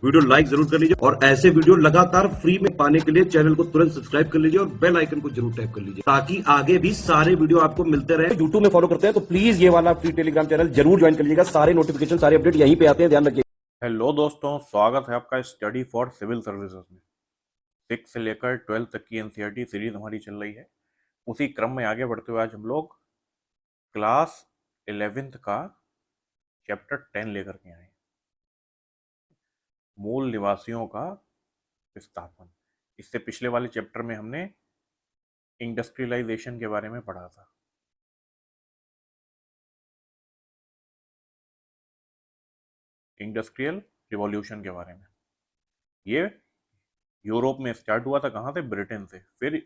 Video like जरूर कर लीजिए और ऐसे वीडियो लगातार फ्री में पाने के लिए चैनल को तुरंत सब्सक्राइब कर लीजिए और बेल आइकन को जरूर टैप कर लीजिए ताकि आगे भी सारे वीडियो आपको मिलते रहे। यूट्यूब में फॉलो करते हैं तो प्लीज ये वाला फ्री टेलीग्राम चैनल जरूर ज्वाइन कर लीजिएगा। सारे नोटिफिकेशन सारे अपडेट यहीं पे आते हैं, ध्यान रखिए। हेलो दोस्तों, स्वागत है आपका स्टडी फॉर सिविल सर्विसेज में। 6 से लेकर 12 तक की एनसीईआरटी सीरीज हमारी चल रही है। उसी क्रम में आगे बढ़ते हुए आज हम लोग क्लास 11th का चैप्टर 10 लेकर के आए हैं, मूल निवासियों का विस्थापन। इससे पिछले वाले चैप्टर में हमने इंडस्ट्रियलाइजेशन के बारे में पढ़ा था। इंडस्ट्रियल रिवॉल्यूशन के बारे में। ये यूरोप में स्टार्ट हुआ था, कहाँ से? ब्रिटेन से। फिर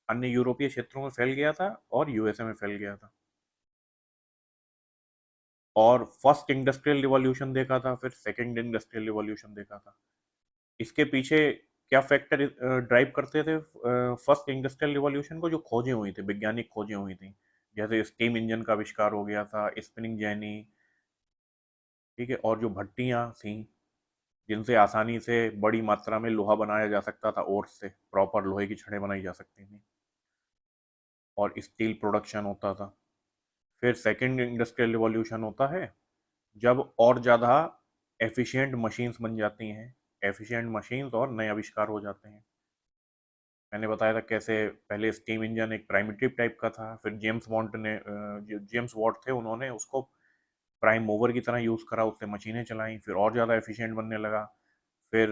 अन्य यूरोपीय क्षेत्रों में फैल गया था और यूएसए में फैल गया था। और फर्स्ट इंडस्ट्रियल रिवॉल्यूशन देखा था, फिर सेकंड इंडस्ट्रियल रिवॉल्यूशन देखा था। इसके पीछे क्या फैक्टर ड्राइव करते थे फर्स्ट इंडस्ट्रियल रिवॉल्यूशन को? जो खोजें हुई थी, वैज्ञानिक खोजें हुई थी, जैसे स्टीम इंजन का आविष्कार हो गया था, स्पिनिंग जेनी, ठीक है, और जो भट्टियां थी जिनसे आसानी से बड़ी मात्रा में लोहा बनाया जा सकता था, ओर से प्रॉपर लोहे की छड़ें बनाई जा सकती थी और स्टील प्रोडक्शन होता था। फिर सेकंड इंडस्ट्रियल रिवॉल्यूशन होता है जब और ज़्यादा एफिशिएंट मशीन्स बन जाती हैं, एफिशिएंट मशीन्स और नए आविष्कार हो जाते हैं। मैंने बताया था कैसे पहले स्टीम इंजन एक प्राइमिटिव टाइप का था, फिर जेम्स बॉन्ड ने जो जेम्स वॉट थे उन्होंने उसको प्राइम मूवर की तरह यूज़ करा, उससे मशीनें चलाई, फिर और ज़्यादा एफिशिएंट बनने लगा। फिर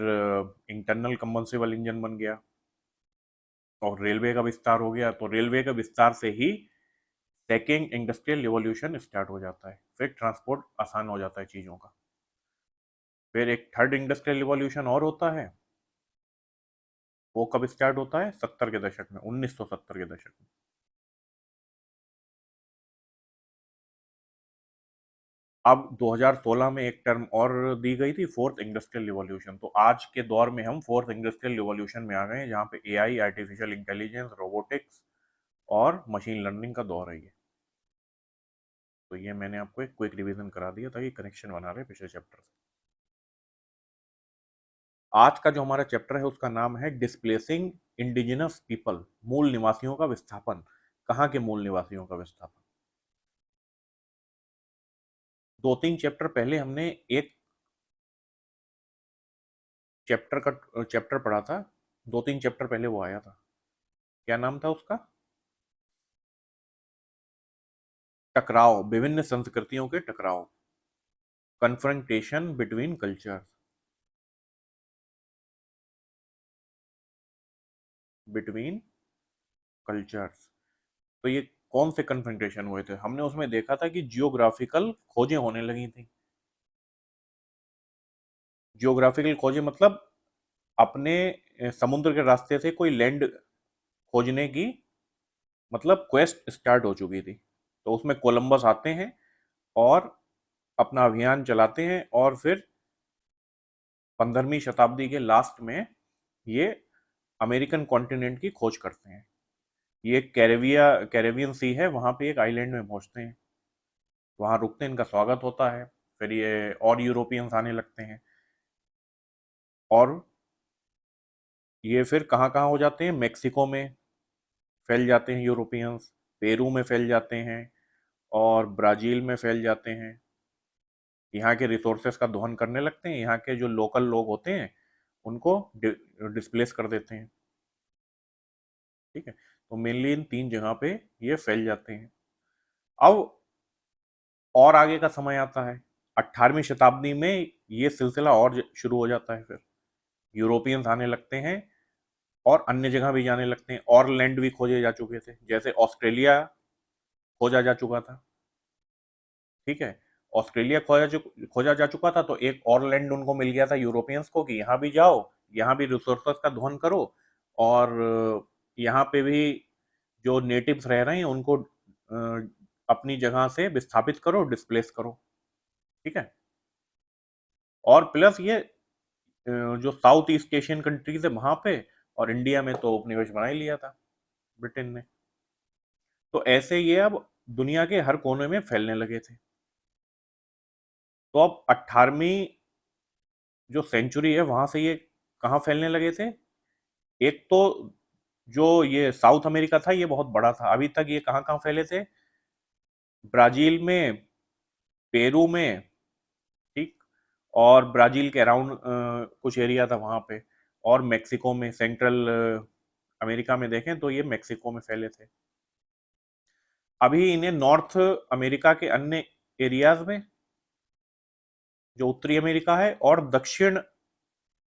इंटरनल कंबंसिबल इंजन बन गया और रेलवे का विस्तार हो गया। तो रेलवे का विस्तार से ही सेकेंड इंडस्ट्रियल रिवॉल्यूशन स्टार्ट हो जाता है। फिर ट्रांसपोर्ट आसान हो जाता है चीज़ों का। फिर एक थर्ड इंडस्ट्रियल रिवॉल्यूशन और होता है। वो कब स्टार्ट होता है? 70 के दशक में, 1970 के दशक में। अब 2016 में एक टर्म और दी गई थी, फोर्थ इंडस्ट्रियल रिवॉल्यूशन। तो आज के दौर में हम फोर्थ इंडस्ट्रियल रिवॉल्यूशन में आ गए हैं, जहाँ पे एआई, आर्टिफिशियल इंटेलिजेंस, रोबोटिक्स और मशीन लर्निंग का दौर है ये। तो ये मैंने आपको एक क्विक रिवीजन करा दिया ताकि कनेक्शन बना रहे पिछले चैप्टर से। आज का जो हमारा चैप्टर है उसका नाम है डिस्प्लेसिंग इंडिजिनस पीपल, मूल निवासियों का विस्थापन। कहाँ के मूल निवासियों का विस्थापन? 2-3 चैप्टर पहले हमने एक चैप्टर पढ़ा था। 2-3 चैप्टर पहले वो आया था, क्या नाम था उसका? टकराव, विभिन्न संस्कृतियों के टकराव, confrontation between culture, between cultures. तो ये कौन से कन्फ्रंटेशन हुए थे? हमने उसमें देखा था कि जियोग्राफिकल खोजें होने लगी थी। जियोग्राफिकल खोजें मतलब अपने समुद्र के रास्ते से कोई लैंड खोजने की मतलब क्वेस्ट स्टार्ट हो चुकी थी। तो उसमें कोलंबस आते हैं और अपना अभियान चलाते हैं और फिर 15वीं शताब्दी के लास्ट में ये अमेरिकन कॉन्टिनेंट की खोज करते हैं। ये कैरेबियन सी है, वहाँ पे एक आइलैंड में पहुँचते हैं, वहाँ रुकते हैं, इनका स्वागत होता है। फिर ये और यूरोपियंस आने लगते हैं और ये फिर कहाँ कहाँ हो जाते हैं? मेक्सिको में फैल जाते हैं यूरोपियंस, पेरू में फैल जाते हैं और ब्राज़ील में फैल जाते हैं। यहाँ के रिसोर्सेस का दोहन करने लगते हैं, यहाँ के जो लोकल लोग होते हैं उनको डिस्प्लेस कर देते हैं। ठीक है, तो मेनली इन 3 जगह पे ये फैल जाते हैं। अब और आगे का समय आता है, 18वीं शताब्दी में ये सिलसिला और शुरू हो जाता है। फिर यूरोपियंस आने लगते हैं और अन्य जगह भी जाने लगते हैं और लैंड भी खोजे जा चुके थे, जैसे ऑस्ट्रेलिया खोजा जा चुका था। ठीक है, ऑस्ट्रेलिया खोजा जा चुका था, तो एक और लैंड उनको मिल गया था यूरोपियंस को कि यहाँ भी जाओ, यहाँ भी रिसोर्सेस का दोहन करो और यहाँ पे भी जो नेटिव्स रह रहे हैं उनको अपनी जगह से विस्थापित करो, डिस्प्लेस करो। ठीक है, और प्लस ये जो साउथ ईस्ट एशियन कंट्रीज है वहां पे और इंडिया में तो उपनिवेश बना ही लिया था ब्रिटेन ने। तो ऐसे ये अब दुनिया के हर कोने में फैलने लगे थे। तो अब 18वीं जो सेंचुरी है वहां से ये कहाँ फैलने लगे थे। एक तो जो ये साउथ अमेरिका था ये बहुत बड़ा था, अभी तक ये कहाँ कहाँ फैले थे, ब्राजील में, पेरू में, ठीक, और ब्राजील के अराउंड कुछ एरिया था वहां पे, और मेक्सिको में, सेंट्रल अमेरिका में देखें तो ये मेक्सिको में फैले थे। अभी इन्हें नॉर्थ अमेरिका के अन्य एरियाज में, जो उत्तरी अमेरिका है, और दक्षिण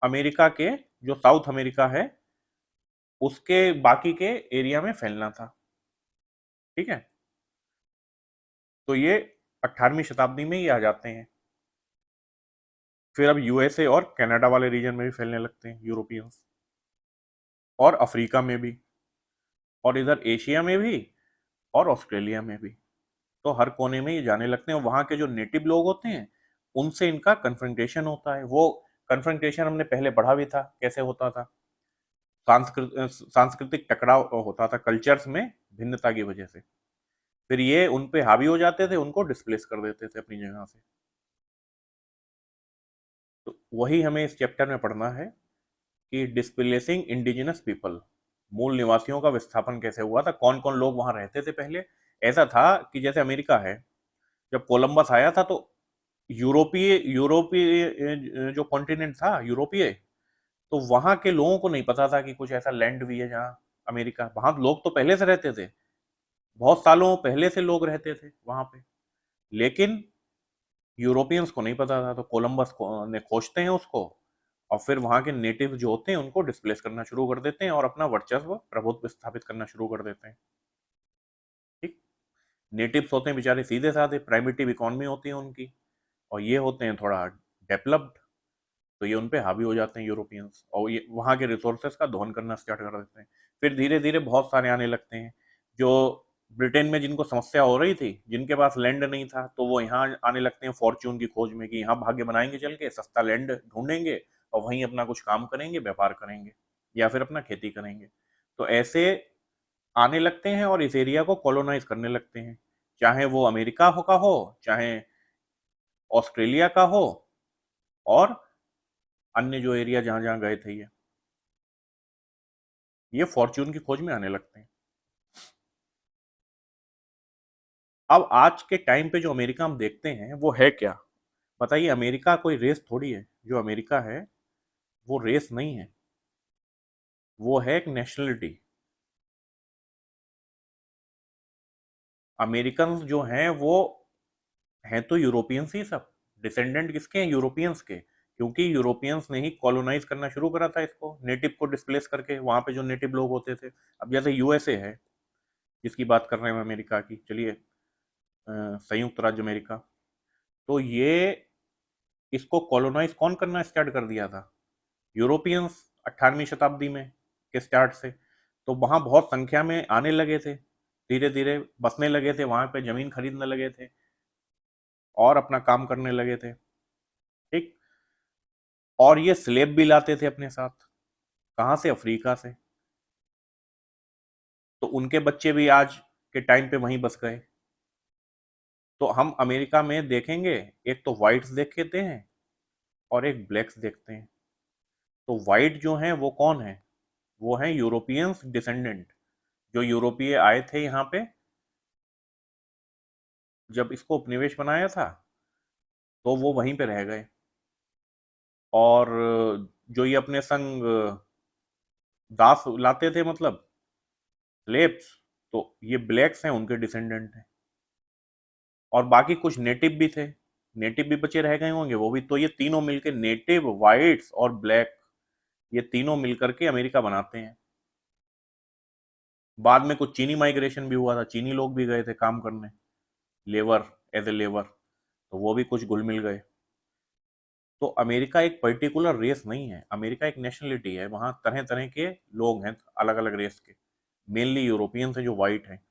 अमेरिका के, जो साउथ अमेरिका है, उसके बाकी के एरिया में फैलना था। ठीक है, तो ये 18वीं शताब्दी में ही आ जाते हैं। फिर अब यूएसए और कनाडा वाले रीजन में भी फैलने लगते हैं यूरोपियंस, और अफ्रीका में भी, और इधर एशिया में भी, और ऑस्ट्रेलिया में भी। तो हर कोने में ये जाने लगते हैं। वहां के जो नेटिव लोग होते हैं उनसे इनका कन्फ्रंटेशन होता है। वो कन्फ्रंटेशन हमने पहले पढ़ा भी था कैसे होता था। सांस्कृतिक टकराव होता था कल्चर्स में, भिन्नता की वजह से। फिर ये उन पे हावी हो जाते थे, उनको डिस्प्लेस कर देते थे अपनी जगह से। तो वही हमें इस चैप्टर में पढ़ना है कि डिस्प्लेसिंग इंडिजिनस पीपल, मूल निवासियों का विस्थापन कैसे हुआ था, कौन कौन लोग वहां रहते थे पहले। ऐसा था कि जैसे अमेरिका है, जब कोलंबस आया था तो यूरोपीय यूरोपीय जो कॉन्टिनेंट था यूरोपीय, तो वहां के लोगों को नहीं पता था कि कुछ ऐसा लैंड भी है जहाँ अमेरिका। वहां लोग तो पहले से रहते थे, बहुत सालों पहले से लोग रहते थे वहां पे, लेकिन यूरोपियंस को नहीं पता था। तो कोलंबस को ने खोजते हैं उसको, और फिर वहां के नेटिव जो होते हैं उनको डिस्प्लेस करना शुरू कर देते हैं और अपना वर्चस्व, प्रभुत्व स्थापित करना शुरू कर देते हैं। ठीक, नेटिव्स होते हैं बेचारे सीधे साधे, प्राइमिटिव इकोनॉमी होती है उनकी, और ये होते हैं थोड़ा डेवलप्ड, तो ये उन पे हावी हो जाते हैं यूरोपियंस, और ये वहाँ के रिसोर्सेज का दोहन करना स्टार्ट कर देते हैं। फिर धीरे धीरे बहुत सारे आने लगते हैं, जो ब्रिटेन में जिनको समस्या हो रही थी, जिनके पास लैंड नहीं था, तो वो यहाँ आने लगते हैं फॉर्च्यून की खोज में, कि यहाँ भाग्य बनाएंगे, चल के सस्ता लैंड ढूंढेंगे और वहीं अपना कुछ काम करेंगे, व्यापार करेंगे, या फिर अपना खेती करेंगे। तो ऐसे आने लगते हैं और इस एरिया को कॉलोनाइज करने लगते हैं, चाहे वो अमेरिका हो का हो, चाहे ऑस्ट्रेलिया का हो, और अन्य जो एरिया जहां जहां गए थे ये फॉर्च्यून की खोज में आने लगते हैं। अब आज के टाइम पे जो अमेरिका हम देखते हैं वो है क्या, बताइए। अमेरिका कोई रेस थोड़ी है। जो अमेरिका है वो रेस नहीं है, वो है एक नेशनलिटी। अमेरिकन जो हैं वो हैं तो यूरोपियंस ही सब। डिसेंडेंट किसके हैं? यूरोपियंस के, क्योंकि यूरोपियंस ने ही कॉलोनाइज करना शुरू करा था इसको, नेटिव को डिस्प्लेस करके, वहां पे जो नेटिव लोग होते थे। अब जैसे यूएसए है जिसकी बात कर रहे हैं अमेरिका की, चलिए संयुक्त राज्य अमेरिका, तो ये, इसको कॉलोनाइज कौन करना स्टार्ट कर दिया था? यूरोपियंस, 18वीं शताब्दी में के स्टार्ट से। तो वहां बहुत संख्या में आने लगे थे, धीरे धीरे बसने लगे थे, वहां पे जमीन खरीदने लगे थे और अपना काम करने लगे थे। ठीक, और ये स्लेब भी लाते थे अपने साथ। कहां से? अफ्रीका से। तो उनके बच्चे भी आज के टाइम पे वहीं बस गए। तो हम अमेरिका में देखेंगे, एक तो व्हाइट्स देखते हैं और एक ब्लैक्स देखते हैं। तो व्हाइट जो हैं वो कौन है? वो हैं यूरोपियंस डिसेंडेंट, जो यूरोपीय आए थे यहाँ पे, जब इसको उपनिवेश बनाया था तो वो वहीं पे रह गए। और जो ये अपने संग दास लाते थे, मतलब स्लेब्स, तो ये ब्लैक्स हैं, उनके डिसेंडेंट हैं। और बाकी कुछ नेटिव भी थे, नेटिव भी बचे रह गए होंगे वो भी। तो ये तीनों मिलके, नेटिव, व्हाइट्स और ब्लैक, ये तीनों मिलकर के अमेरिका बनाते हैं। बाद में कुछ चीनी माइग्रेशन भी हुआ था, चीनी लोग भी गए थे काम करने, लेबर, एज ए लेबर, तो वो भी कुछ घुल मिल गए। तो अमेरिका एक पर्टिकुलर रेस नहीं है, अमेरिका एक नेशनलिटी है। वहाँ तरह तरह के लोग हैं, अलग अलग रेस के। मेनली यूरोपियंस हैं जो वाइट हैं।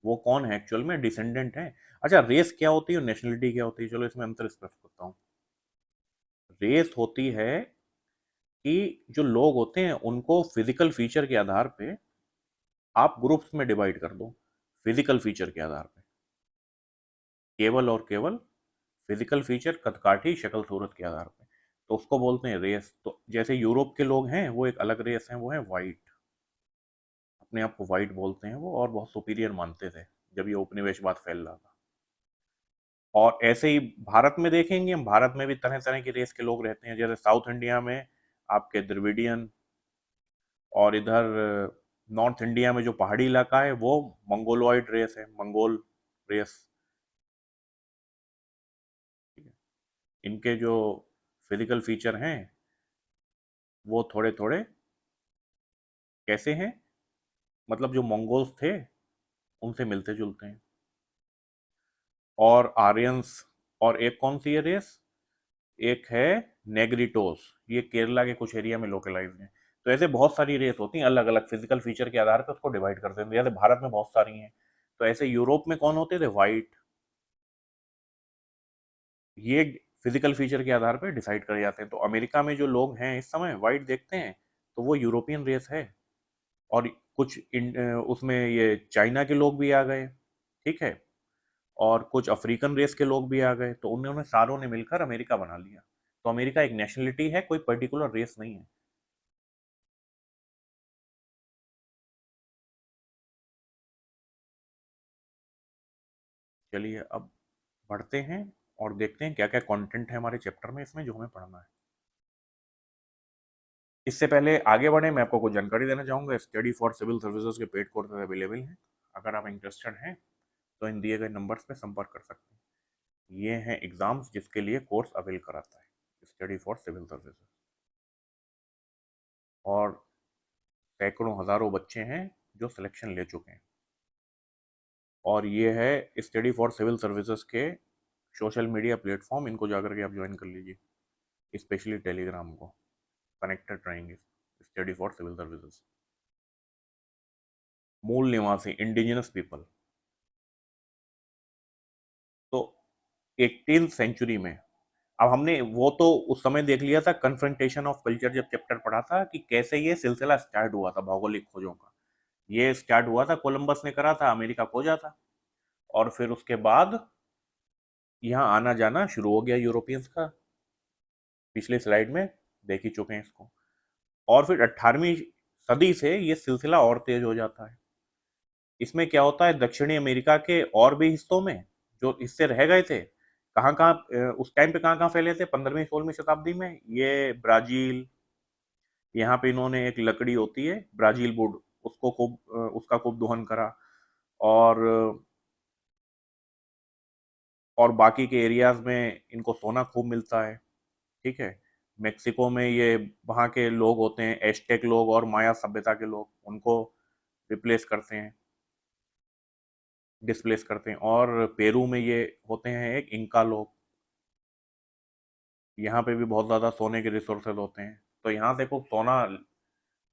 वो कौन है एक्चुअल में? डिसेंडेंट हैं। अच्छा, रेस क्या होती है और नेशनलिटी क्या होती है? चलो इसमें अंतर स्पष्ट करता हूँ। रेस होती है कि जो लोग होते हैं उनको फिजिकल फीचर के आधार पे आप ग्रुप्स में डिवाइड कर दो, फिजिकल फीचर के आधार पे, केवल और केवल फिजिकल फीचर, कदकाठी, शक्ल सूरत के आधार पे। तो उसको बोलते हैं रेस। तो जैसे यूरोप के लोग हैं वो एक अलग रेस हैं, वो है वाइट, अपने आप को वाइट बोलते हैं वो, और बहुत सुपीरियर मानते थे जब ये उपनिवेशवाद फैल रहा था। और ऐसे ही भारत में देखेंगे हम, भारत में भी तरह तरह की रेस के लोग रहते हैं। जैसे साउथ इंडिया में आपके द्रविडियन, और इधर नॉर्थ इंडिया में जो पहाड़ी इलाका है वो मंगोलॉइड रेस है, मंगोल रेस। इनके जो फिजिकल फीचर हैं वो थोड़े थोड़े कैसे हैं, मतलब जो मंगोल्स थे उनसे मिलते जुलते हैं। और आर्यंस, और एक कौन सी है रेस, एक है नेग्रिटोस, ये केरला के कुछ एरिया में लोकलाइज्ड है। तो ऐसे बहुत सारी रेस होती हैं, अलग अलग फिजिकल फीचर के आधार पर उसको डिवाइड करते हैं। जैसे भारत में बहुत सारी हैं, तो ऐसे यूरोप में कौन होते थे, वाइट। ये फिजिकल फीचर के आधार पर डिसाइड करे जाते हैं। तो अमेरिका में जो लोग हैं इस समय वाइट देखते हैं तो वो यूरोपियन रेस है। और कुछ उसमें ये चाइना के लोग भी आ गए, ठीक है, और कुछ अफ्रीकन रेस के लोग भी आ गए, तो उन्होंने सारों ने मिलकर अमेरिका बना लिया। तो अमेरिका एक नेशनलिटी है, कोई पर्टिकुलर रेस नहीं है। चलिए अब पढ़ते हैं और देखते हैं क्या क्या कंटेंट है हमारे चैप्टर में इसमें जो हमें पढ़ना है। इससे पहले आगे बढ़े, मैं आपको कुछ जानकारी देना चाहूँगा। स्टडी फॉर सिविल सर्विसेज के पेड कोर्सेज अवेलेबल हैं। अगर आप इंटरेस्टेड हैं तो इन दिए गए नंबर्स पे संपर्क कर सकते हैं। ये हैं एग्जाम्स जिसके लिए कोर्स अवेल कराता है स्टडी फॉर सिविल सर्विसेज। और सैकड़ों हजारों बच्चे हैं जो सिलेक्शन ले चुके हैं। और ये है स्टडी फॉर सिविल सर्विसेज के सोशल मीडिया प्लेटफॉर्म, इनको जाकर के आप ज्वाइन कर लीजिए, स्पेशली टेलीग्राम को। कनेक्टेड रहेंगे स्टडी फॉर सिविल सर्विसेज। मूल निवासी इंडिजिनस पीपल, तो 18th सेंचुरी में, अब हमने वो तो उस समय देख लिया था कन्फ्रंटेशन ऑफ कल्चर जब चैप्टर पढ़ा था कि कैसे ये सिलसिला स्टार्ट हुआ था भौगोलिक खोजों का। ये स्टार्ट हुआ था, कोलंबस ने करा था, अमेरिका खोजा था, और फिर उसके बाद यहाँ आना जाना शुरू हो गया यूरोपियंस का। पिछली स्लाइड में देख ही चुके हैं इसको। और फिर 18वीं सदी से ये सिलसिला और तेज हो जाता है। इसमें क्या होता है, दक्षिणी अमेरिका के और भी हिस्सों में जो हिस्से रह गए थे, कहाँ कहाँ उस टाइम पे कहाँ कहाँ फैले थे 15वीं 16वीं शताब्दी में, ये ब्राजील, यहाँ पे इन्होंने एक लकड़ी होती है ब्राजील वुड, उसको खूब उसका खूब दोहन करा। और और बाकी के एरियाज में इनको सोना खूब मिलता है, ठीक है। मेक्सिको में ये वहाँ के लोग होते हैं एस्टेक लोग और माया सभ्यता के लोग, उनको रिप्लेस करते हैं, डिस्प्लेस करते हैं। और पेरू में ये होते हैं एक इंका लोग, यहाँ पे भी बहुत ज़्यादा सोने के रिसोर्सेज होते हैं। तो यहाँ से खूब सोना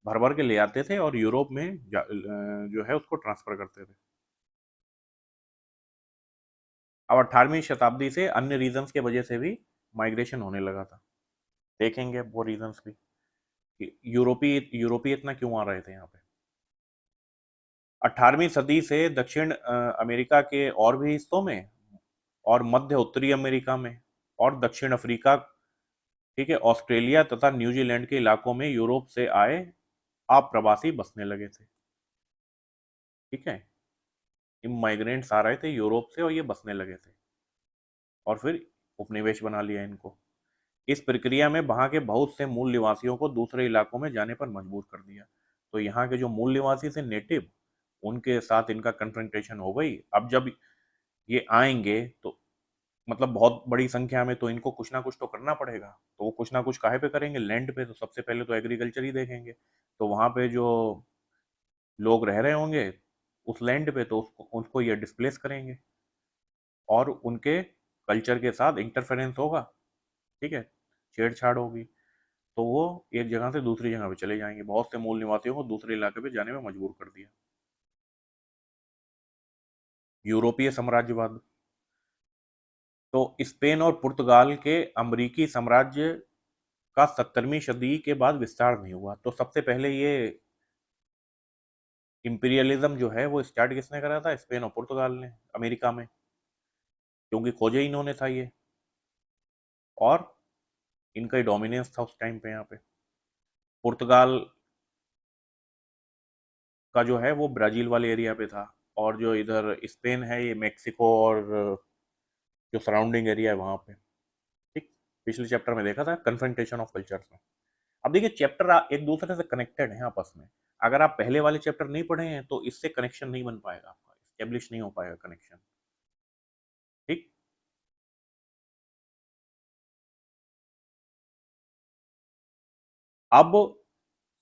भर भर के ले आते थे और यूरोप में जो है उसको ट्रांसफर करते थे। अब 18वीं शताब्दी से अन्य रीजन्स के वजह से भी माइग्रेशन होने लगा था, देखेंगे वो रीजन्स भी कि यूरोपीय इतना क्यों आ रहे थे यहाँ पे। 18वीं सदी से दक्षिण अमेरिका के और भी हिस्सों में, और मध्य उत्तरी अमेरिका में, और दक्षिण अफ्रीका, ठीक है, ऑस्ट्रेलिया तथा न्यूजीलैंड के इलाकों में यूरोप से आए अप्रवासी बसने लगे थे, ठीक है। माइग्रेंट्स आ रहे थे यूरोप से और ये बसने लगे थे, और फिर उपनिवेश बना लिया इनको। इस प्रक्रिया में वहां के बहुत से मूल निवासियों को दूसरे इलाकों में जाने पर मजबूर कर दिया। तो यहाँ के जो मूल निवासी थे नेटिव, उनके साथ इनका कन्फ्रंटेशन हो गई। अब जब ये आएंगे तो मतलब बहुत बड़ी संख्या में, तो इनको कुछ ना कुछ तो करना पड़ेगा। तो वो कुछ ना कुछ काहे पे करेंगे, लैंड पे। तो सबसे पहले तो एग्रीकल्चर ही देखेंगे। तो वहां पे जो लोग रह रहे होंगे उस लैंड पे, तो उसको उनको ये डिस्प्लेस करेंगे और उनके कल्चर के साथ इंटरफेरेंस होगा, ठीक है, छेड़छाड़ होगी। तो वो एक जगह से दूसरी जगह पे चले जाएंगे। बहुत से मूल निवासियों को दूसरे इलाके पे जाने में मजबूर कर दिया। यूरोपीय साम्राज्यवाद, तो स्पेन और पुर्तगाल के अमरीकी साम्राज्य का 17वीं सदी के बाद विस्तार नहीं हुआ। तो सबसे पहले ये इंपीरियलिज्म जो है वो स्टार्ट किसने करा था, स्पेन और पुर्तगाल ने अमेरिका में, क्योंकि खोजे इन्होंने था ये। और इनका ही डोमिनेंस था उस टाइम पे यहाँ पे। पुर्तगाल का जो है वो ब्राजील वाले एरिया पे था, और जो इधर स्पेन है ये मेक्सिको और जो सराउंडिंग एरिया है वहाँ पे। ठीक, पिछले चैप्टर में देखा था कन्फ्रंटेशन ऑफ कल्चर्स में। अब देखिए चैप्टर एक दूसरे से कनेक्टेड है आपस में। अगर आप पहले वाले चैप्टर नहीं पढ़े हैं तो इससे कनेक्शन नहीं बन पाएगा आपका, स्टेब्लिश नहीं हो पाएगा कनेक्शन। ठीक, अब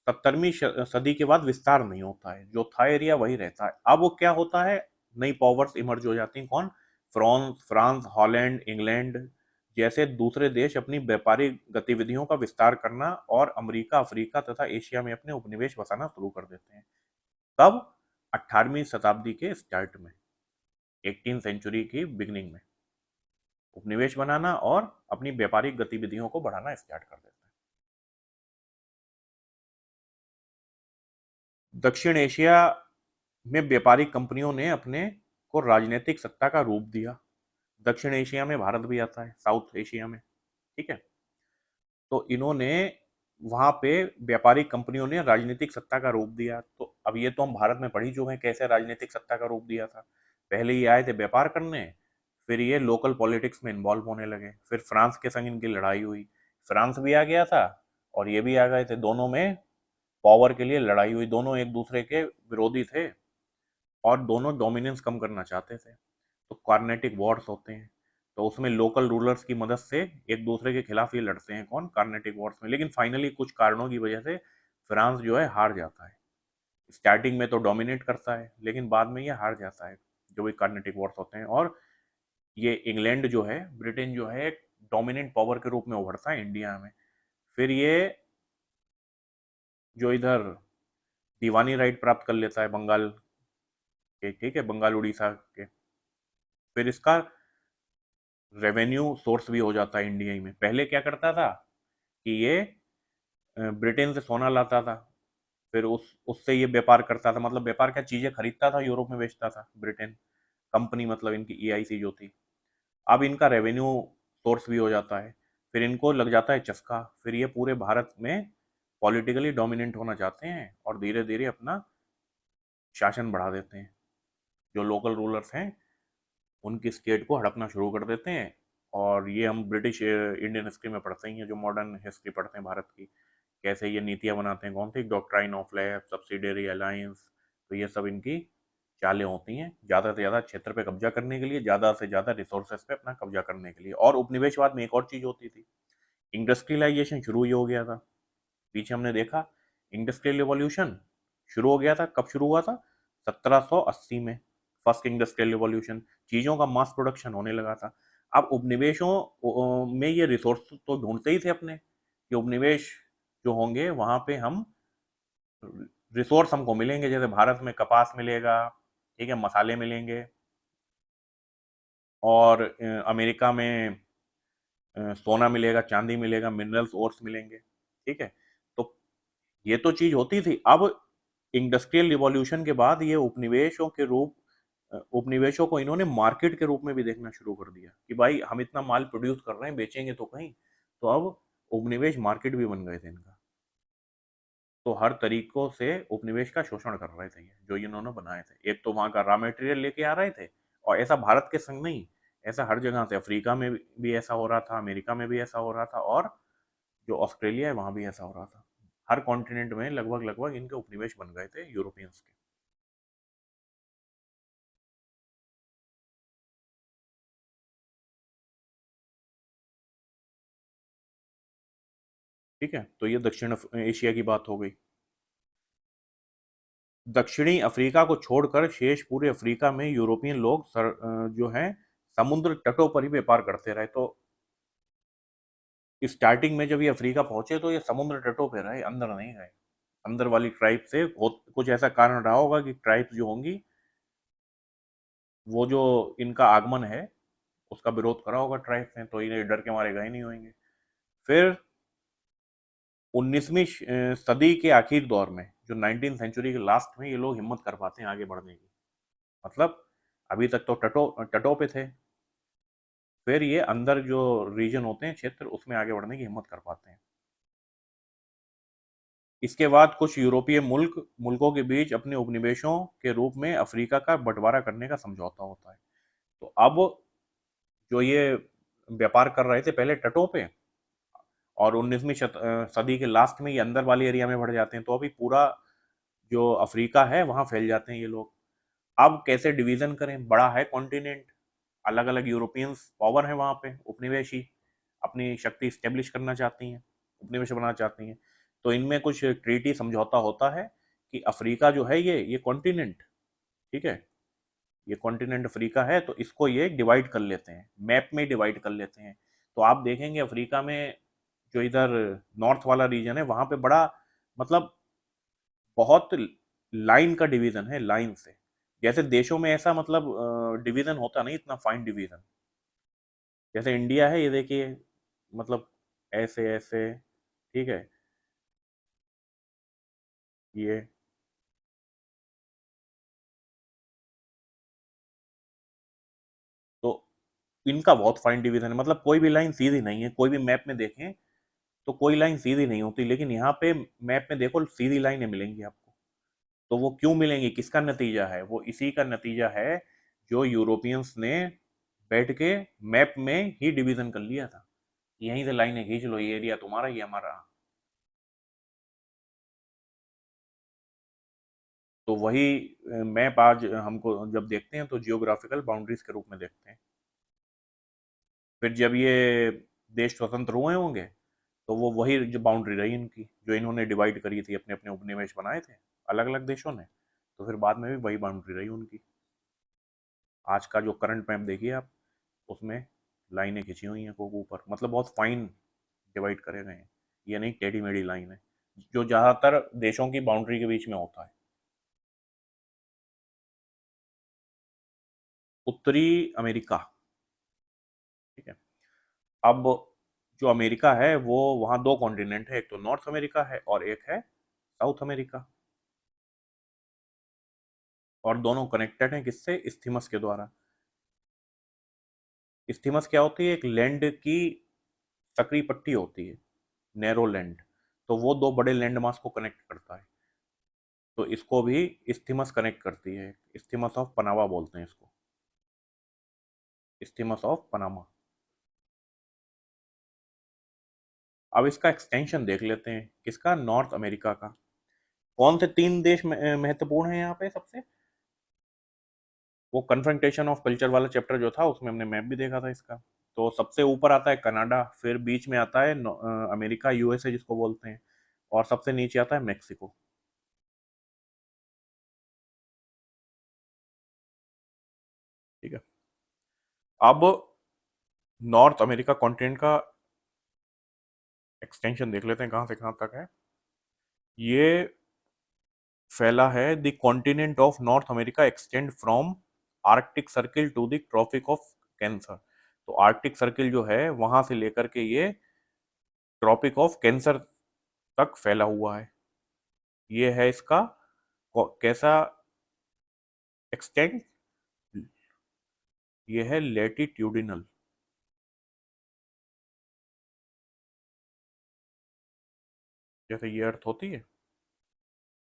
17वीं सदी के बाद विस्तार नहीं होता है, जो था एरिया वही रहता है। अब वो क्या होता है, नई पावर्स इमर्ज हो जाती हैं। कौन? फ्रांस, हॉलैंड, इंग्लैंड जैसे दूसरे देश अपनी व्यापारिक गतिविधियों का विस्तार करना और अमेरिका, अफ्रीका तथा एशिया में अपने उपनिवेश बसाना शुरू कर देते हैं। तब 18वीं शताब्दी के स्टार्ट में, 18 सेंचुरी की बिगनिंग में उपनिवेश बनाना और अपनी व्यापारिक गतिविधियों को बढ़ाना स्टार्ट कर देते हैं। दक्षिण एशिया में व्यापारिक कंपनियों ने अपने को राजनीतिक सत्ता का रूप दिया। दक्षिण एशिया में भारत भी आता है, साउथ एशिया में। ठीक है, तो इन्होंने वहां पे व्यापारिक कंपनियों ने राजनीतिक सत्ता का रूप दिया। तो अब ये तो हम भारत में पढ़ ही चुके हैं कैसे राजनीतिक सत्ता का रूप दिया था। पहले ये आए थे व्यापार करने, फिर ये लोकल पॉलिटिक्स में इन्वॉल्व होने लगे, फिर फ्रांस के संग इनकी लड़ाई हुई, फ्रांस भी आ गया था और ये भी आ गए थे, दोनों में पावर के लिए लड़ाई हुई, दोनों एक दूसरे के विरोधी थे और दोनों डोमिनेंस कम करना चाहते थे। तो कार्नेटिक वॉर्स होते हैं, तो उसमें लोकल रूलर्स की मदद से एक दूसरे के खिलाफ ये लड़ते हैं। कौन? कार्नेटिक वॉर्स में। लेकिन फाइनली कुछ कारणों की वजह से फ्रांस जो है हार जाता है। स्टार्टिंग में तो डोमिनेट करता है लेकिन बाद में ये हार जाता है, जो भी कार्नेटिक वॉर्स होते हैं। और ये इंग्लैंड जो है, ब्रिटेन जो है, एक डोमिनेंट पावर के रूप में उभरता है इंडिया में। फिर ये जो इधर दीवानी राइट प्राप्त कर लेता है बंगाल के, ठीक है, बंगाल उड़ीसा के। फिर इसका रेवेन्यू सोर्स भी हो जाता है इंडिया ही में। पहले क्या करता था कि ये ब्रिटेन से सोना लाता था, फिर उससे ये व्यापार करता था। मतलब व्यापार क्या, चीजें खरीदता था, यूरोप में बेचता था ब्रिटेन कंपनी, मतलब इनकी ईआईसी जो थी। अब इनका रेवेन्यू सोर्स भी हो जाता है, फिर इनको लग जाता है चस्का, फिर ये पूरे भारत में पॉलिटिकली डोमिनेंट होना चाहते हैं और धीरे धीरे अपना शासन बढ़ा देते हैं। जो लोकल रूलर्स हैं उनकी स्टेट को हड़पना शुरू कर देते हैं। और ये हम ब्रिटिश इंडियन हिस्ट्री में पढ़ते ही हैं, जो मॉडर्न हिस्ट्री पढ़ते हैं भारत की, कैसे ये नीतियां बनाते हैं। कौन सी? Doctrine of lapse, subsidiary alliance. तो ये सब इनकी चालें होती हैं, ज़्यादा से ज़्यादा क्षेत्र पे कब्जा करने के लिए, ज़्यादा से ज़्यादा रिसोर्सेज पे अपना कब्जा करने के लिए। और उपनिवेशवाद में एक और चीज़ होती थी, इंडस्ट्रियलाइजेशन शुरू ही हो गया था। पीछे हमने देखा इंडस्ट्रियल रिवॉल्यूशन शुरू हो गया था। कब शुरू हुआ था? 1780 में फर्स्ट इंडस्ट्रियल रिवॉल्यूशन। चीज़ों का मास प्रोडक्शन होने लगा था। अब उपनिवेशों में ये रिसोर्स तो ढूंढते ही थे अपने, कि उपनिवेश जो होंगे वहां पे हम रिसोर्स हमको मिलेंगे। जैसे भारत में कपास मिलेगा, ठीक है, मसाले मिलेंगे, और अमेरिका में सोना मिलेगा, चांदी मिलेगा, मिनरल्स ओर्स मिलेंगे। ठीक है, तो ये तो चीज होती थी। अब इंडस्ट्रियल रिवॉल्यूशन के बाद ये उपनिवेशों को इन्होंने मार्केट के रूप में भी देखना शुरू कर दिया, कि भाई हम इतना माल प्रोड्यूस कर रहे हैं, बेचेंगे तो कहीं। तो अब उपनिवेश मार्केट भी बन गए थे इनका। तो हर तरीकों से उपनिवेश का शोषण कर रहे थे ये, जो इन्होंने बनाए थे। एक तो वहां का रॉ मटेरियल लेके आ रहे थे, और ऐसा भारत के संग नहीं, ऐसा हर जगह से, अफ्रीका में भी ऐसा हो रहा था, अमेरिका में भी ऐसा हो रहा था, और जो ऑस्ट्रेलिया है वहां भी ऐसा हो रहा था। हर कॉन्टिनेंट में लगभग लगभग इनके उपनिवेश बन गए थे यूरोपियंस के। ठीक है, तो ये दक्षिण एशिया की बात हो गई। दक्षिणी अफ्रीका को छोड़कर शेष पूरे अफ्रीका में यूरोपियन लोग जो हैं समुद्र तटों पर ही व्यापार करते रहे। तो स्टार्टिंग में जब ये अफ्रीका पहुंचे तो ये समुद्र तटों पे रहे, अंदर नहीं गए। अंदर वाली ट्राइब से कुछ ऐसा कारण रहा होगा कि ट्राइब्स जो होंगी वो जो इनका आगमन है उसका विरोध करा होगा ट्राइब्स ने, तो इन्हें डर के मारे गए नहीं होंगे। फिर 19वीं सदी के आखिर दौर में, जो 19 सेंचुरी के लास्ट में, ये लोग हिम्मत कर पाते हैं आगे बढ़ने की। मतलब अभी तक तो तटों तटों पे थे, फिर ये अंदर जो रीजन होते हैं, क्षेत्र, उसमें आगे बढ़ने की हिम्मत कर पाते हैं। इसके बाद कुछ यूरोपीय मुल्कों के बीच अपने उपनिवेशों के रूप में अफ्रीका का बंटवारा करने का समझौता होता है। तो अब जो ये व्यापार कर रहे थे पहले तटों पे, और 19वीं सदी के लास्ट में ये अंदर वाले एरिया में बढ़ जाते हैं, तो अभी पूरा जो अफ्रीका है वहां फैल जाते हैं ये लोग। अब कैसे डिवीजन करें, बड़ा है कॉन्टिनेंट, अलग अलग यूरोपियंस पावर है वहां पे, उपनिवेशी अपनी शक्ति स्टेब्लिश करना चाहती हैं, उपनिवेश बनाना चाहती हैं। तो इनमें कुछ ट्रीटी समझौता होता है कि अफ्रीका जो है ये कॉन्टिनेंट, ठीक है, ये कॉन्टिनेंट अफ्रीका है, तो इसको ये डिवाइड कर लेते हैं, मैप में डिवाइड कर लेते हैं। तो आप देखेंगे अफ्रीका में जो इधर नॉर्थ वाला रीजन है वहां पे बड़ा, मतलब बहुत लाइन का डिवीजन है, लाइन से। जैसे देशों में ऐसा मतलब डिवीजन होता नहीं, इतना फाइन डिवीजन। जैसे इंडिया है, ये देखिए, मतलब ऐसे ऐसे, ठीक है, ये तो इनका बहुत फाइन डिवीजन है, मतलब कोई भी लाइन सीधी नहीं है। कोई भी मैप में देखें तो कोई लाइन सीधी नहीं होती, लेकिन यहाँ पे मैप में देखो सीधी लाइनें मिलेंगी आपको। तो वो क्यों मिलेंगी, किसका नतीजा है, वो इसी का नतीजा है जो यूरोपियंस ने बैठ के मैप में ही डिवीजन कर लिया था। यहीं से लाइनें खींच लो, ये एरिया तुम्हारा, ये हमारा। तो वही मैप आज हमको जब देखते हैं तो जियोग्राफिकल बाउंड्रीज के रूप में देखते हैं। फिर जब ये देश स्वतंत्र हुए होंगे तो वो वही जो बाउंड्री रही इनकी, जो इन्होंने डिवाइड करी थी, अपने अपने उपनिवेश बनाए थे अलग अलग देशों ने, तो फिर बाद में भी वही बाउंड्री रही उनकी। आज का जो करंट मैप देखिए आप, उसमें लाइनें खिंची हुई हैं को ऊपर, मतलब बहुत फाइन डिवाइड करे गए हैं। ये नहीं टेढ़ी मेढ़ी लाइन है, जो ज़्यादातर देशों की बाउंड्री के बीच में होता है। उत्तरी अमेरिका, ठीक है। अब जो अमेरिका है वो, वहाँ दो कॉन्टिनेंट है, एक तो नॉर्थ अमेरिका है और एक है साउथ अमेरिका। और दोनों कनेक्टेड हैं किससे, इस्थीमस के द्वारा। इस्थीमस क्या होती है, एक लैंड की सकरी पट्टी होती है, नैरो लैंड। तो वो दो बड़े लैंड मास को कनेक्ट करता है। तो इसको भी इस्थीमस कनेक्ट करती है, इस्थीमस ऑफ पनामा बोलते हैं इसको, इस्थीमस ऑफ पनामा। अब इसका एक्सटेंशन देख लेते हैं, किसका, नॉर्थ अमेरिका का। कौन से तीन देश महत्वपूर्ण है यहाँ पे सबसे। वो कन्फ्रंटेशन ऑफ कल्चर वाला चैप्टर जो था उसमें हमने मैप भी देखा था इसका। तो सबसे ऊपर आता है कनाडा, फिर बीच में आता है अमेरिका, यूएसए जिसको बोलते हैं, और सबसे नीचे आता है मेक्सिको, ठीक है। अब नॉर्थ अमेरिका कॉन्टिनेंट का एक्सटेंशन देख लेते हैं कहाँ से कहाँ तक है। ये फैला है, the continent of North America extend from Arctic Circle to the Tropic of Cancer. तो आर्कटिक सर्किल जो है वहां से लेकर के ये ट्रॉपिक ऑफ कैंसर तक फैला हुआ है। ये है इसका कैसा एक्सटेंड, ये है लेटिट्यूडिनल। जैसे ये अर्थ होती है,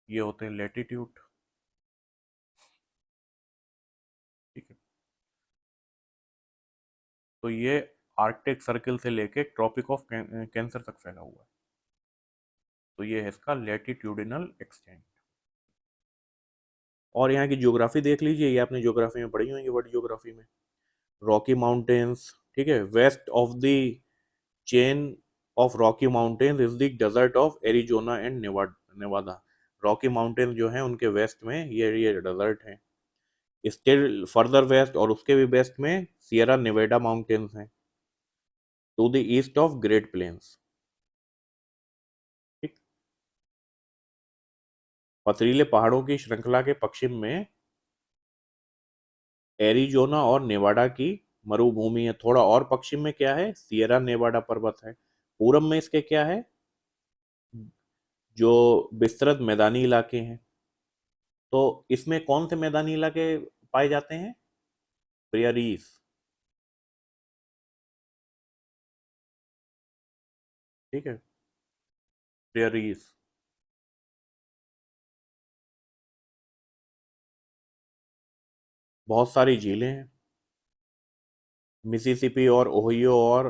ये होते हैं लेटिट्यूड, ठीक है। तो ये आर्कटिक सर्किल से लेके ट्रॉपिक ऑफ कैंसर तक फैला हुआ है। तो ये है इसका लेटिट्यूडिनल एक्सटेंट। और यहाँ की ज्योग्राफी देख लीजिए, ये आपने ज्योग्राफी में पढ़ी होंगी, वर्ल्ड ज्योग्राफी में। रॉकी माउंटेन्स, ठीक है, west of the chain of Rocky Mountains is the desert of Arizona and Nevada. Rocky Mountain जो है उनके वेस्ट में ये डेजर्ट है। स्टिल फर्दर वेस्ट और उसके भी वेस्ट में सियरा नेवेडा माउंटेन्स हैं, to the east of Great Plains, ठीक। पथरीले पहाड़ों की श्रृंखला के पश्चिम में एरिजोना और नेवाडा की मरुभूमि है। थोड़ा और पश्चिम में क्या है, सियरा नेवाडा पर्वत है। पूरब में इसके क्या है, जो विस्तृत मैदानी इलाके हैं। तो इसमें कौन से मैदानी इलाके पाए जाते हैं, प्रियरीज, ठीक है, प्रेयरीज। बहुत सारी झीलें हैं, मिसिसिपी और ओहियो और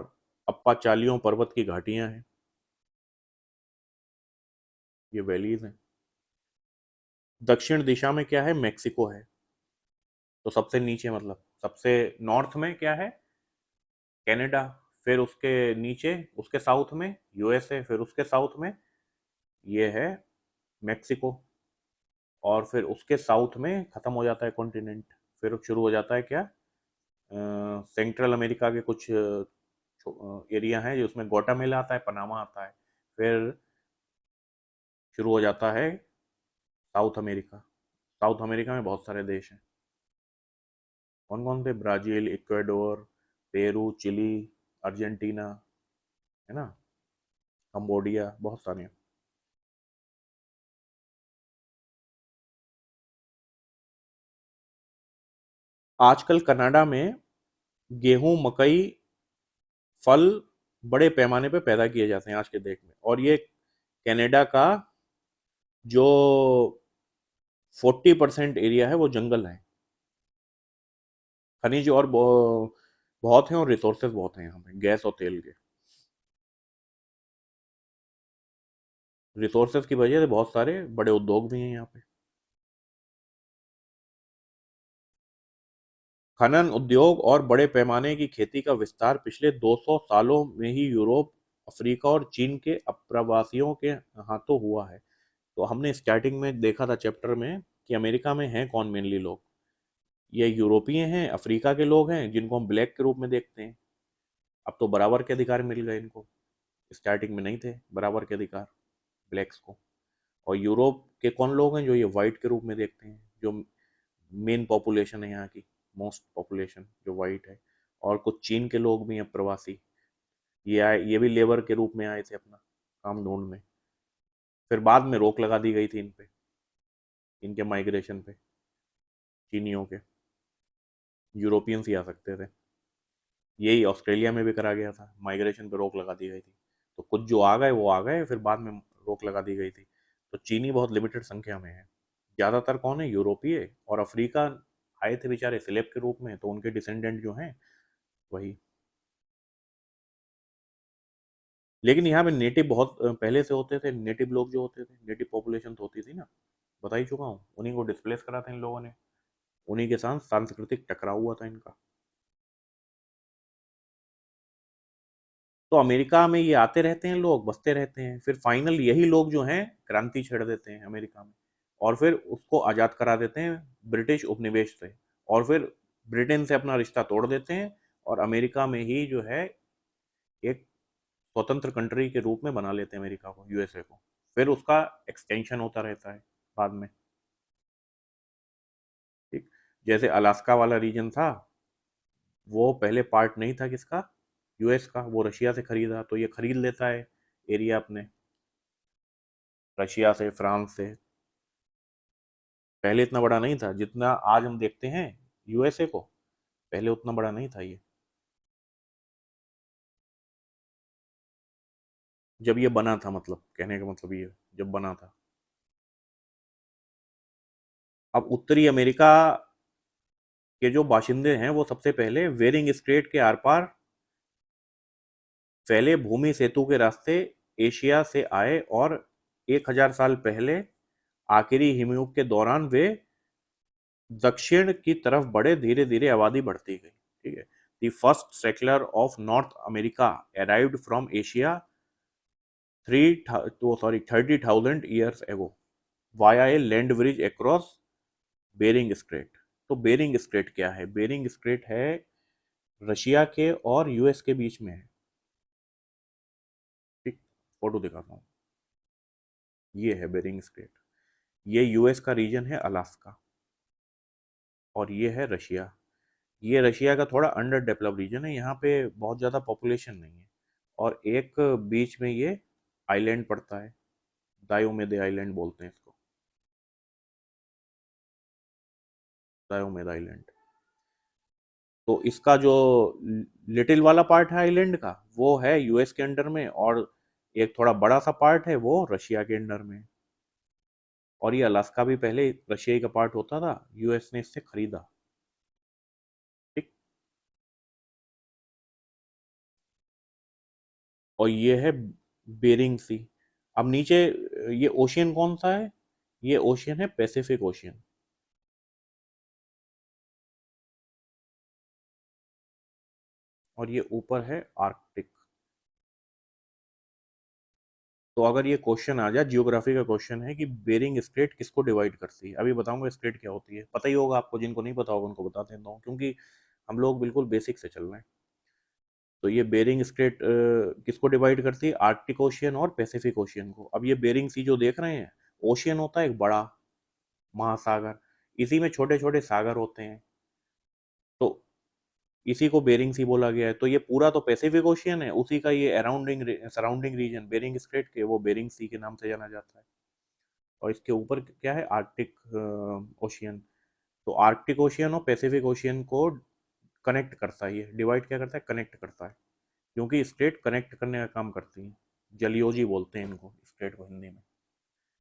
अप्पाचालियों पर्वत की घाटियां हैं, ये वैलीज हैं। दक्षिण दिशा में क्या है, मैक्सिको है। तो सबसे नीचे मतलब सबसे नॉर्थ में क्या है, कनाडा। फिर उसके नीचे उसके साउथ में यूएसए, फिर उसके साउथ में ये है मैक्सिको, और फिर उसके साउथ में खत्म हो जाता है कॉन्टिनेंट। फिर शुरू हो जाता है क्या, सेंट्रल अमेरिका के कुछ एरिया हैं जो उसमें ग्वाटामेला आता है, पनामा आता है। फिर शुरू हो जाता है साउथ अमेरिका। साउथ अमेरिका में बहुत सारे देश हैं। कौन कौन थे, Brazil, Ecuador, Peru, Chile, Argentina, है ना, कंबोडिया, बहुत सारे हैं। आजकल कनाडा में गेहूं, मकई, फल बड़े पैमाने पे पैदा किए जाते हैं आज के डेट में। और ये कनाडा का जो 40% एरिया है वो जंगल है। खनिज और बहुत हैं, और रिसोर्सेज बहुत हैं यहाँ पे, गैस और तेल के रिसोर्सेज की वजह से बहुत सारे बड़े उद्योग भी हैं यहाँ पे। खनन उद्योग और बड़े पैमाने की खेती का विस्तार पिछले 200 सालों में ही यूरोप, अफ्रीका और चीन के अप्रवासियों के हाथों हुआ है। तो हमने स्टार्टिंग में देखा था चैप्टर में कि अमेरिका में हैं कौन मेनली लोग, ये यूरोपीय हैं, अफ्रीका के लोग हैं जिनको हम ब्लैक के रूप में देखते हैं। अब तो बराबर के अधिकार मिल गए इनको, स्टार्टिंग में नहीं थे बराबर के अधिकार ब्लैक्स को। और यूरोप के कौन लोग हैं जो ये वाइट के रूप में देखते हैं, जो मेन पॉपुलेशन है यहाँ की, मोस्ट पॉपुलेशन जो वाइट है। और कुछ चीन के लोग भी हैं प्रवासी, ये आए, ये भी लेबर के रूप में आए थे अपना काम ढूंढने। फिर बाद में रोक लगा दी गई थी इन पे, इनके माइग्रेशन पे, चीनियों के। यूरोपियंस ही आ सकते थे। यही ऑस्ट्रेलिया में भी करा गया था, माइग्रेशन पे रोक लगा दी गई थी। तो कुछ जो आ गए वो आ गए, फिर बाद में रोक लगा दी गई थी। तो चीनी बहुत लिमिटेड संख्या में है। ज़्यादातर कौन है, यूरोपीय और अफ्रीका आए थे बेचारे स्लेब के रूप में, तो उनके डिसेंडेंट जो हैं वही। लेकिन यहाँ पे नेटिव बहुत पहले से होते थे, नेटिव लोग जो होते थे, नेटिव पॉपुलेशन तो होती थी ना, बता ही चुका हूँ। उन्हीं को डिस्प्लेस करा था इन लोगों ने, उन्हीं के साथ सांस्कृतिक टकराव हुआ था इनका। तो अमेरिका में ये आते रहते हैं लोग, बसते रहते हैं, फिर फाइनल यही लोग जो हैं क्रांति छेड़ देते हैं अमेरिका में, और फिर उसको आज़ाद करा देते हैं ब्रिटिश उपनिवेश से। और फिर ब्रिटेन से अपना रिश्ता तोड़ देते हैं, और अमेरिका में ही जो है एक स्वतंत्र कंट्री के रूप में बना लेते हैं अमेरिका को, यूएसए को। फिर उसका एक्सटेंशन होता रहता है बाद में। ठीक, जैसे अलास्का वाला रीजन था, वो पहले पार्ट नहीं था किसका, यूएस का, वो रशिया से खरीदा, तो ये खरीद लेता है एरिया अपने, रशिया से, फ्रांस से। पहले इतना बड़ा नहीं था जितना आज हम देखते हैं यूएसए को, पहले उतना बड़ा नहीं था ये, जब ये बना था, मतलब कहने का मतलब ये, जब बना था। अब उत्तरी अमेरिका के जो बाशिंदे हैं वो सबसे पहले वेरिंग स्ट्रेट के आर पार फैले भूमि सेतु के रास्ते एशिया से आए, और 1000 साल पहले आखिरी हिमयुग के दौरान वे दक्षिण की तरफ बढ़े, धीरे धीरे आबादी बढ़ती गई। ठीक है, the first settler of North America arrived from Asia 30,000 years ago via a land bridge across Bering Strait. तो बेरिंग स्ट्रेट क्या है, बेरिंग स्ट्रेट है रशिया के और यूएस के बीच में है। ठीक, फोटो दिखाता हूँ, ये है बेरिंग स्ट्रेट। ये यूएस का रीजन है अलास्का, और ये है रशिया। ये रशिया का थोड़ा अंडर डेवलप रीजन है, यहाँ पे बहुत ज़्यादा पॉपुलेशन नहीं है। और एक बीच में ये आइलैंड पड़ता है, दायोमेदे आइलैंड बोलते हैं इसको, दायोमेद आइलैंड। तो इसका जो लिटिल वाला पार्ट है आइलैंड का, वो है यूएस के अंडर में, और एक थोड़ा बड़ा सा पार्ट है वो रशिया के अंडर में है। और ये अलास्का भी पहले रशिया का पार्ट होता था, यूएस ने इससे खरीदा। ठीक। और ये है बेरिंग सी। अब नीचे ये ओशियन कौन सा है? ये ओशियन है पैसिफिक ओशियन। और ये ऊपर है आर्कटिक। तो अगर ये क्वेश्चन आ जाए, जियोग्राफी का क्वेश्चन है कि बेरिंग स्ट्रेट किसको डिवाइड करती है, अभी बताऊंगा स्ट्रेट क्या होती है, पता ही होगा आपको, जिनको नहीं पता होगा उनको बता देता हूँ क्योंकि हम लोग बिल्कुल बेसिक से चल रहे हैं। तो ये बेरिंग स्ट्रेट किसको डिवाइड करती है? आर्कटिक ओशियन और पैसिफिक ओशियन को। अब ये बेरिंग सी जो देख रहे हैं, ओशियन होता है एक बड़ा महासागर, इसी में छोटे छोटे सागर होते हैं, तो इसी को बेरिंग सी बोला गया है। तो ये पूरा तो पैसिफिक ओशियन है, उसी का ये arounding surrounding region Bering Strait के वो बेरिंग सी के नाम से जाना जाता है। और इसके ऊपर क्या है? Arctic ocean. तो आर्कटिक ओशियन और पैसिफिक ओशियन को कनेक्ट करता है, ये डिवाइड क्या करता है? कनेक्ट करता है, क्योंकि स्टेट कनेक्ट करने का काम करती हैं। जलयोजी बोलते हैं इनको, स्टेट को हिंदी में।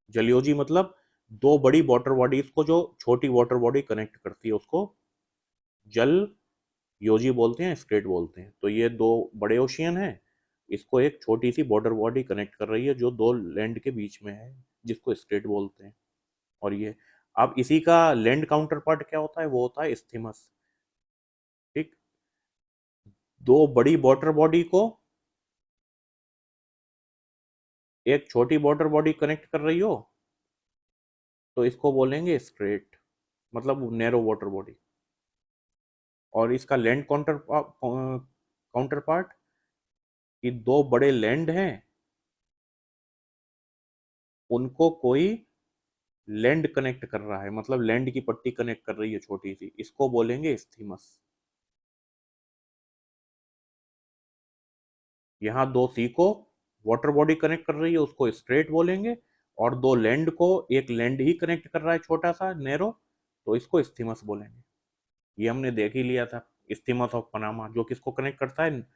जलयोजी मतलब दो बड़ी वाटर बॉडीज को जो छोटी वाटर बॉडी कनेक्ट करती है उसको जल योजी बोलते हैं, स्टेट बोलते हैं। तो ये दो बड़े ओशियन हैं, इसको एक छोटी सी बॉर्डर बॉडी कनेक्ट कर रही है जो दो लैंड के बीच में है, जिसको स्टेट बोलते हैं। और ये अब इसी का लैंड काउंटर पार्ट क्या होता है? वो होता है स्थिमस। ठीक। दो बड़ी वाटर बॉडी को एक छोटी वाटर बॉडी कनेक्ट कर रही हो तो इसको बोलेंगे स्ट्रेट, मतलब नैरो वाटर बॉडी। और इसका लैंड काउंटर पार्ट कि दो बड़े लैंड हैं, उनको कोई लैंड कनेक्ट कर रहा है, मतलब लैंड की पट्टी कनेक्ट कर रही है छोटी सी, इसको बोलेंगे स्थिमस। यहाँ दो सी को वाटर बॉडी कनेक्ट कर रही है, उसको स्ट्रेट बोलेंगे। और दो लैंड को एक लैंड ही कनेक्ट कर रहा है छोटा सा नैरो, तो इसको स्थिमस बोलेंगे। ये हमने देख ही लिया था, स्थिमस ऑफ पनामा, जो किसको कनेक्ट करता है?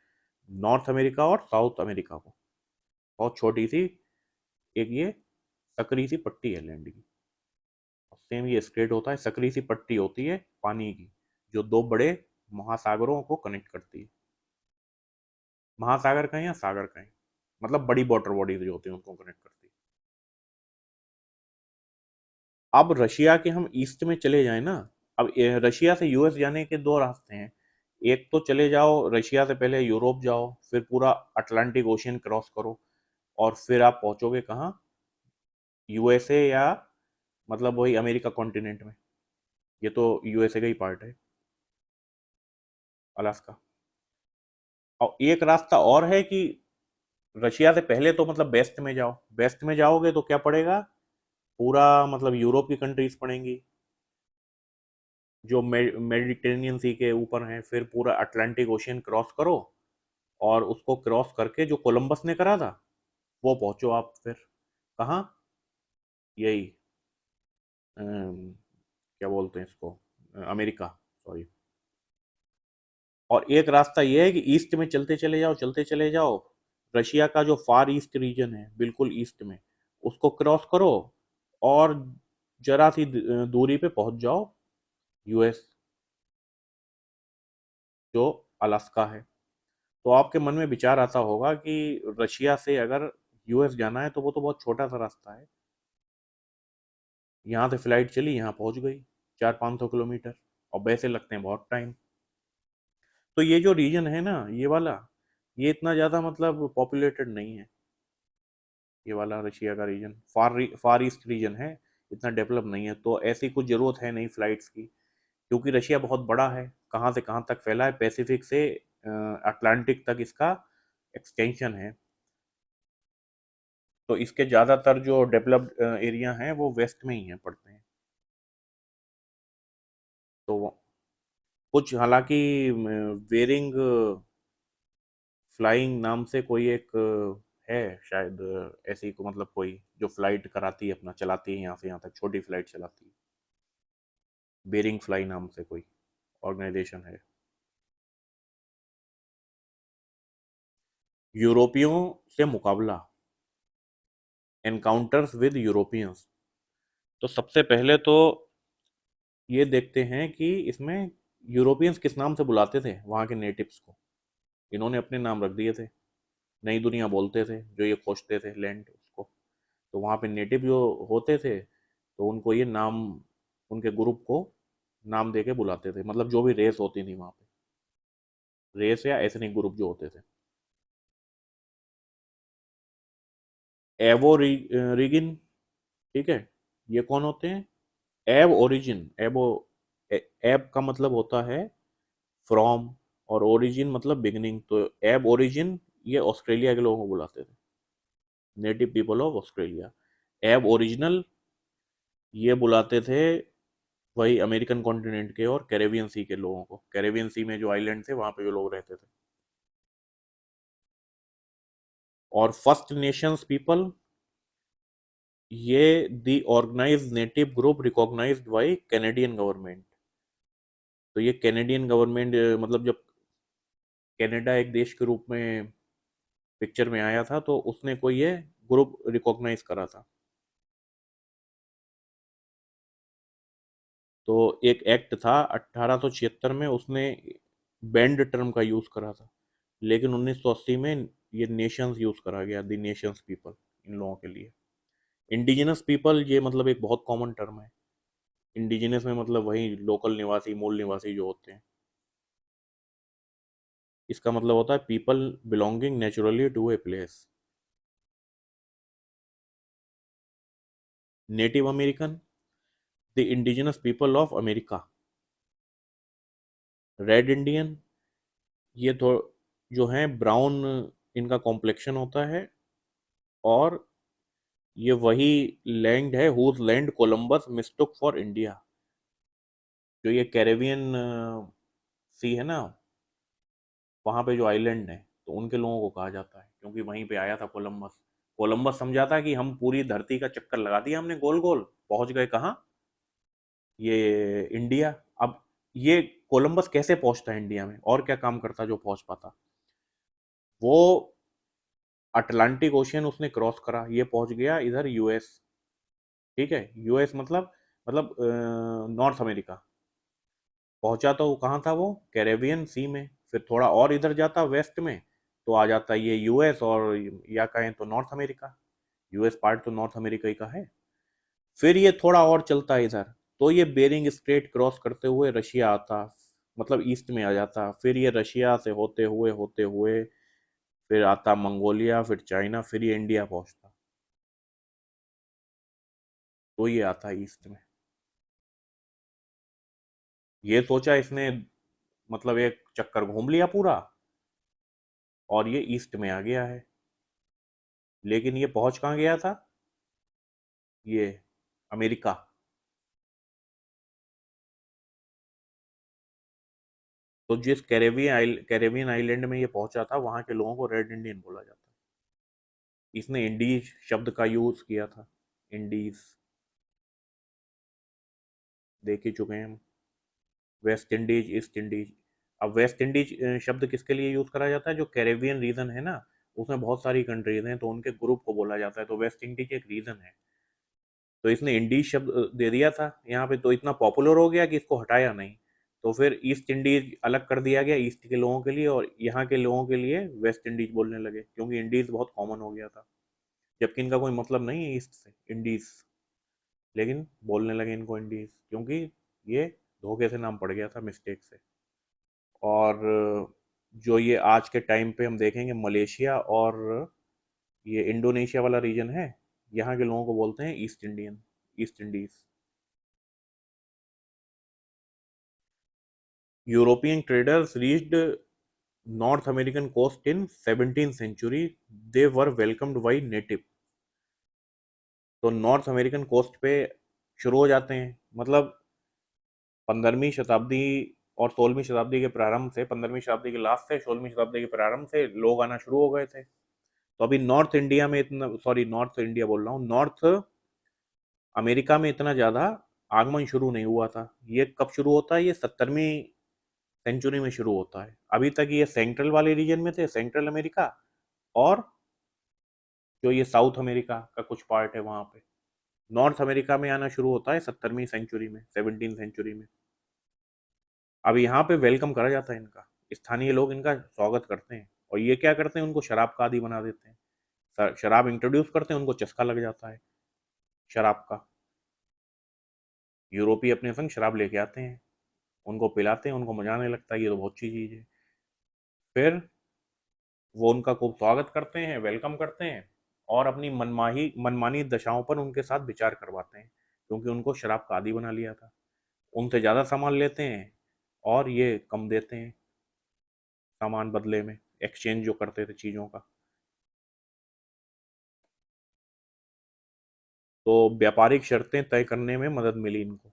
नॉर्थ अमेरिका और साउथ अमेरिका को। बहुत छोटी सी एक ये सकरी सी पट्टी है लैंड की। सेम ये स्ट्रेट होता है, सकरी सी पट्टी होती है पानी की, जो दो बड़े महासागरों को कनेक्ट करती है। महासागर कहें या सागर कहें, मतलब बड़ी वाटर बॉडीज जो होती हैं उनको कनेक्ट करती है। अब रशिया के हम ईस्ट में चले जाए ना, अब रशिया से यूएस जाने के दो रास्ते हैं। एक तो चले जाओ रशिया से पहले यूरोप जाओ, फिर पूरा अटलांटिक ओशियन क्रॉस करो, और फिर आप पहुंचोगे कहाँ? यूएसए, या मतलब वही अमेरिका कॉन्टिनेंट में। ये तो यूएसए का ही पार्ट है, अलास्का। और एक रास्ता और है कि रशिया से पहले तो मतलब वेस्ट में जाओ, वेस्ट में जाओगे तो क्या पड़ेगा? पूरा मतलब यूरोप की कंट्रीज पड़ेंगी जो मेडिटेरेनियन सी के ऊपर हैं, फिर पूरा अटलांटिक ओशियन क्रॉस करो, और उसको क्रॉस करके जो कोलंबस ने करा था वो पहुंचो आप फिर कहाँ? यही क्या बोलते हैं इसको, अमेरिका, सॉरी। और एक रास्ता ये है कि ईस्ट में चलते चले जाओ, चलते चले जाओ, रशिया का जो फार ईस्ट रीजन है बिल्कुल ईस्ट में, उसको क्रॉस करो, और जरा सी दूरी पे पहुंच जाओ यूएस, जो अलास्का है। तो आपके मन में विचार आता होगा कि रशिया से अगर यूएस जाना है तो वो तो बहुत छोटा सा रास्ता है, यहाँ से फ्लाइट चली, यहाँ पहुंच गई, 400-500 किलोमीटर, और वैसे लगते हैं बहुत टाइम। तो ये जो रीजन है ना, ये वाला, ये इतना ज़्यादा मतलब पॉपुलेटेड नहीं है। ये वाला रशिया का रीजन फार ईस्ट रीजन है, इतना डेवलप नहीं है, तो ऐसी कुछ ज़रूरत है नहीं फ्लाइट्स की, क्योंकि रशिया बहुत बड़ा है, कहाँ से कहाँ तक फैला है, पैसिफिक से अटलांटिक तक इसका एक्सटेंशन है। तो इसके ज़्यादातर जो डेवलप्ड एरिया हैं वो वेस्ट में ही हैं, पड़ते हैं। तो कुछ हालांकि वेरिंग फ्लाइंग नाम से कोई एक है शायद, ऐसी को मतलब कोई जो फ्लाइट कराती है, अपना चलाती है यहाँ से यहाँ तक, छोटी फ्लाइट चलाती है, बेरिंग फ्लाई नाम से कोई ऑर्गेनाइजेशन है। यूरोपियों से मुकाबला, एनकाउंटर्स विद यूरोपियंस। तो सबसे पहले तो ये देखते हैं कि इसमें यूरोपियंस किस नाम से बुलाते थे वहाँ के नेटिव्स को। इन्होंने अपने नाम रख दिए थे, नई दुनिया बोलते थे जो ये खोजते थे लैंड उसको। तो वहाँ पे नेटिव जो होते थे तो उनको ये नाम, उनके ग्रुप को नाम दे के बुलाते थे, मतलब जो भी रेस होती थी वहाँ पे, रेस या एथनिक ग्रुप जो होते थे। एवो रिगिन, ठीक है, ये कौन होते हैं? एब ओरिजिन, एब का मतलब होता है फ्रॉम, और ओरिजिन मतलब बिगिनिंग। तो एब ओरिजिन ये ऑस्ट्रेलिया के लोगों को बुलाते थे, नेटिव पीपल ऑफ ऑस्ट्रेलिया। एब ओरिजिनल ये बुलाते थे वही अमेरिकन कॉन्टिनेंट के और कैरेबियन सी के लोगों को। कैरेबियन सी में जो आइलैंड थे वहां पे जो लोग रहते थे। और फर्स्ट नेशंस पीपल, ये the organised native group recognised by Canadian government. तो ये कैनेडियन गवर्नमेंट, मतलब जब कनाडा एक देश के रूप में पिक्चर में आया था तो उसने कोई ये ग्रुप रिकॉग्नाइज करा था। तो एक एक्ट था 1876 में, उसने बैंड टर्म का यूज करा था, लेकिन 1980 में ये नेशंस यूज करा गया, द नेशंस पीपल, इन लोगों के लिए। इंडिजिनस पीपल ये मतलब एक बहुत कॉमन टर्म है। इंडिजिनस में मतलब वही लोकल निवासी, मूल निवासी जो होते हैं। इसका मतलब होता है people belonging naturally to a place. Native American, the indigenous people of America. Red Indian, ये तो जो है ब्राउन इनका कॉम्प्लेक्शन होता है, और ये वही लैंड है whose land Columbus mistook for India. जो ये कैरेबियन सी है ना, वहाँ पे जो आइलैंड है तो उनके लोगों को कहा जाता है, क्योंकि वहीं पे आया था कोलंबस। कोलंबस समझा था कि हम पूरी धरती का चक्कर लगा दिया हमने गोल गोल, पहुंच गए कहाँ? ये इंडिया। अब ये कोलंबस कैसे पहुंचता है इंडिया में, और क्या काम करता जो पहुंच पाता? वो अटलांटिक ओशियन उसने क्रॉस करा, ये पहुंच गया इधर यूएस। ठीक है, यूएस मतलब नॉर्थ अमेरिका। पहुंचा तो कहाँ था वो? कैरेबियन सी में। फिर थोड़ा और इधर जाता वेस्ट में तो आ जाता ये यूएस, और या कहें तो नॉर्थ अमेरिका। यूएस पार्ट तो नॉर्थ अमेरिका ही का है। फिर ये थोड़ा और चलता है इधर तो ये बेरिंग स्ट्रेट क्रॉस करते हुए रशिया आता, मतलब ईस्ट में आ जाता। फिर ये रशिया से होते हुए फिर आता मंगोलिया, फिर चाइना, फिर ये इंडिया पहुंचता। तो ये आता है ईस्ट में। ये सोचा इसने, मतलब एक चक्कर घूम लिया पूरा, और ये ईस्ट में आ गया है। लेकिन ये पहुंच कहाँ गया था? ये अमेरिका। तो जिस कैरेबियन आइलैंड में ये पहुंचा था वहां के लोगों को रेड इंडियन बोला जाता है। इसने इंडीज शब्द का यूज किया था। इंडीज देख ही चुके हैं हम। West Indies, east Indies. अब वेस्ट इंडीज शब्द किसके लिए यूज करा जाता है? जो कैरेबियन रीजन है ना, उसमें बहुत सारी कंट्रीज हैं तो उनके ग्रुप को बोला जाता है, तो वेस्ट इंडीज एक रीजन है। तो इसने इंडीज शब्द दे दिया था यहाँ पे, तो इतना पॉपुलर हो गया कि इसको हटाया नहीं। तो फिर ईस्ट इंडीज अलग कर दिया गया ईस्ट के लोगों के लिए, और यहाँ के लोगों के लिए वेस्ट इंडीज बोलने लगे, क्योंकि इंडीज बहुत कॉमन हो गया था, जबकि इनका कोई मतलब नहीं है ईस्ट से, इंडीज। लेकिन बोलने लगे इनको इंडीज, क्योंकि ये धोखे से नाम पड़ गया था, मिस्टेक से। और जो ये आज के टाइम पे हम देखेंगे मलेशिया और ये इंडोनेशिया वाला रीजन है, यहाँ के लोगों को बोलते हैं East Indian, East Indies. European traders reached North American coast in 17th century, they were welcomed by native. तो नॉर्थ अमेरिकन कोस्ट पे शुरू हो जाते हैं, मतलब 15वीं शताब्दी और 16वीं शताब्दी के प्रारंभ से, 15वीं शताब्दी के लास्ट से 16वीं शताब्दी के प्रारंभ से लोग आना शुरू हो गए थे। तो अभी नॉर्थ इंडिया में इतना, सॉरी नॉर्थ इंडिया बोल रहा हूँ, नॉर्थ अमेरिका में इतना ज़्यादा आगमन शुरू नहीं हुआ था। ये कब शुरू होता है? ये 17वीं सेंचुरी में शुरू होता है। अभी तक ये सेंट्रल वाले रीजन में थे, सेंट्रल अमेरिका, और जो ये साउथ अमेरिका का कुछ पार्ट है वहां पे। नॉर्थ अमेरिका में आना शुरू होता है 17वीं सेंचुरी में, 17th सेंचुरी में। अब यहाँ पे वेलकम करा जाता है इनका, स्थानीय लोग इनका स्वागत करते हैं, और ये क्या करते हैं, उनको शराब का आदी बना देते हैं। शराब इंट्रोड्यूस करते हैं, उनको चस्का लग जाता है शराब का। यूरोपीय अपने संग शराब लेके आते हैं, उनको पिलाते हैं, उनको मजा आने लगता है, ये तो बहुत अच्छी चीज है। फिर वो उनका खूब स्वागत करते हैं, वेलकम करते हैं, और अपनी मनमानी दशाओं पर उनके साथ विचार करवाते हैं, क्योंकि उनको शराब का आदी बना लिया था। उनसे ज़्यादा सामान लेते हैं और ये कम देते हैं सामान बदले में, एक्सचेंज जो करते थे चीज़ों का। तो व्यापारिक शर्तें तय करने में मदद मिली इनको।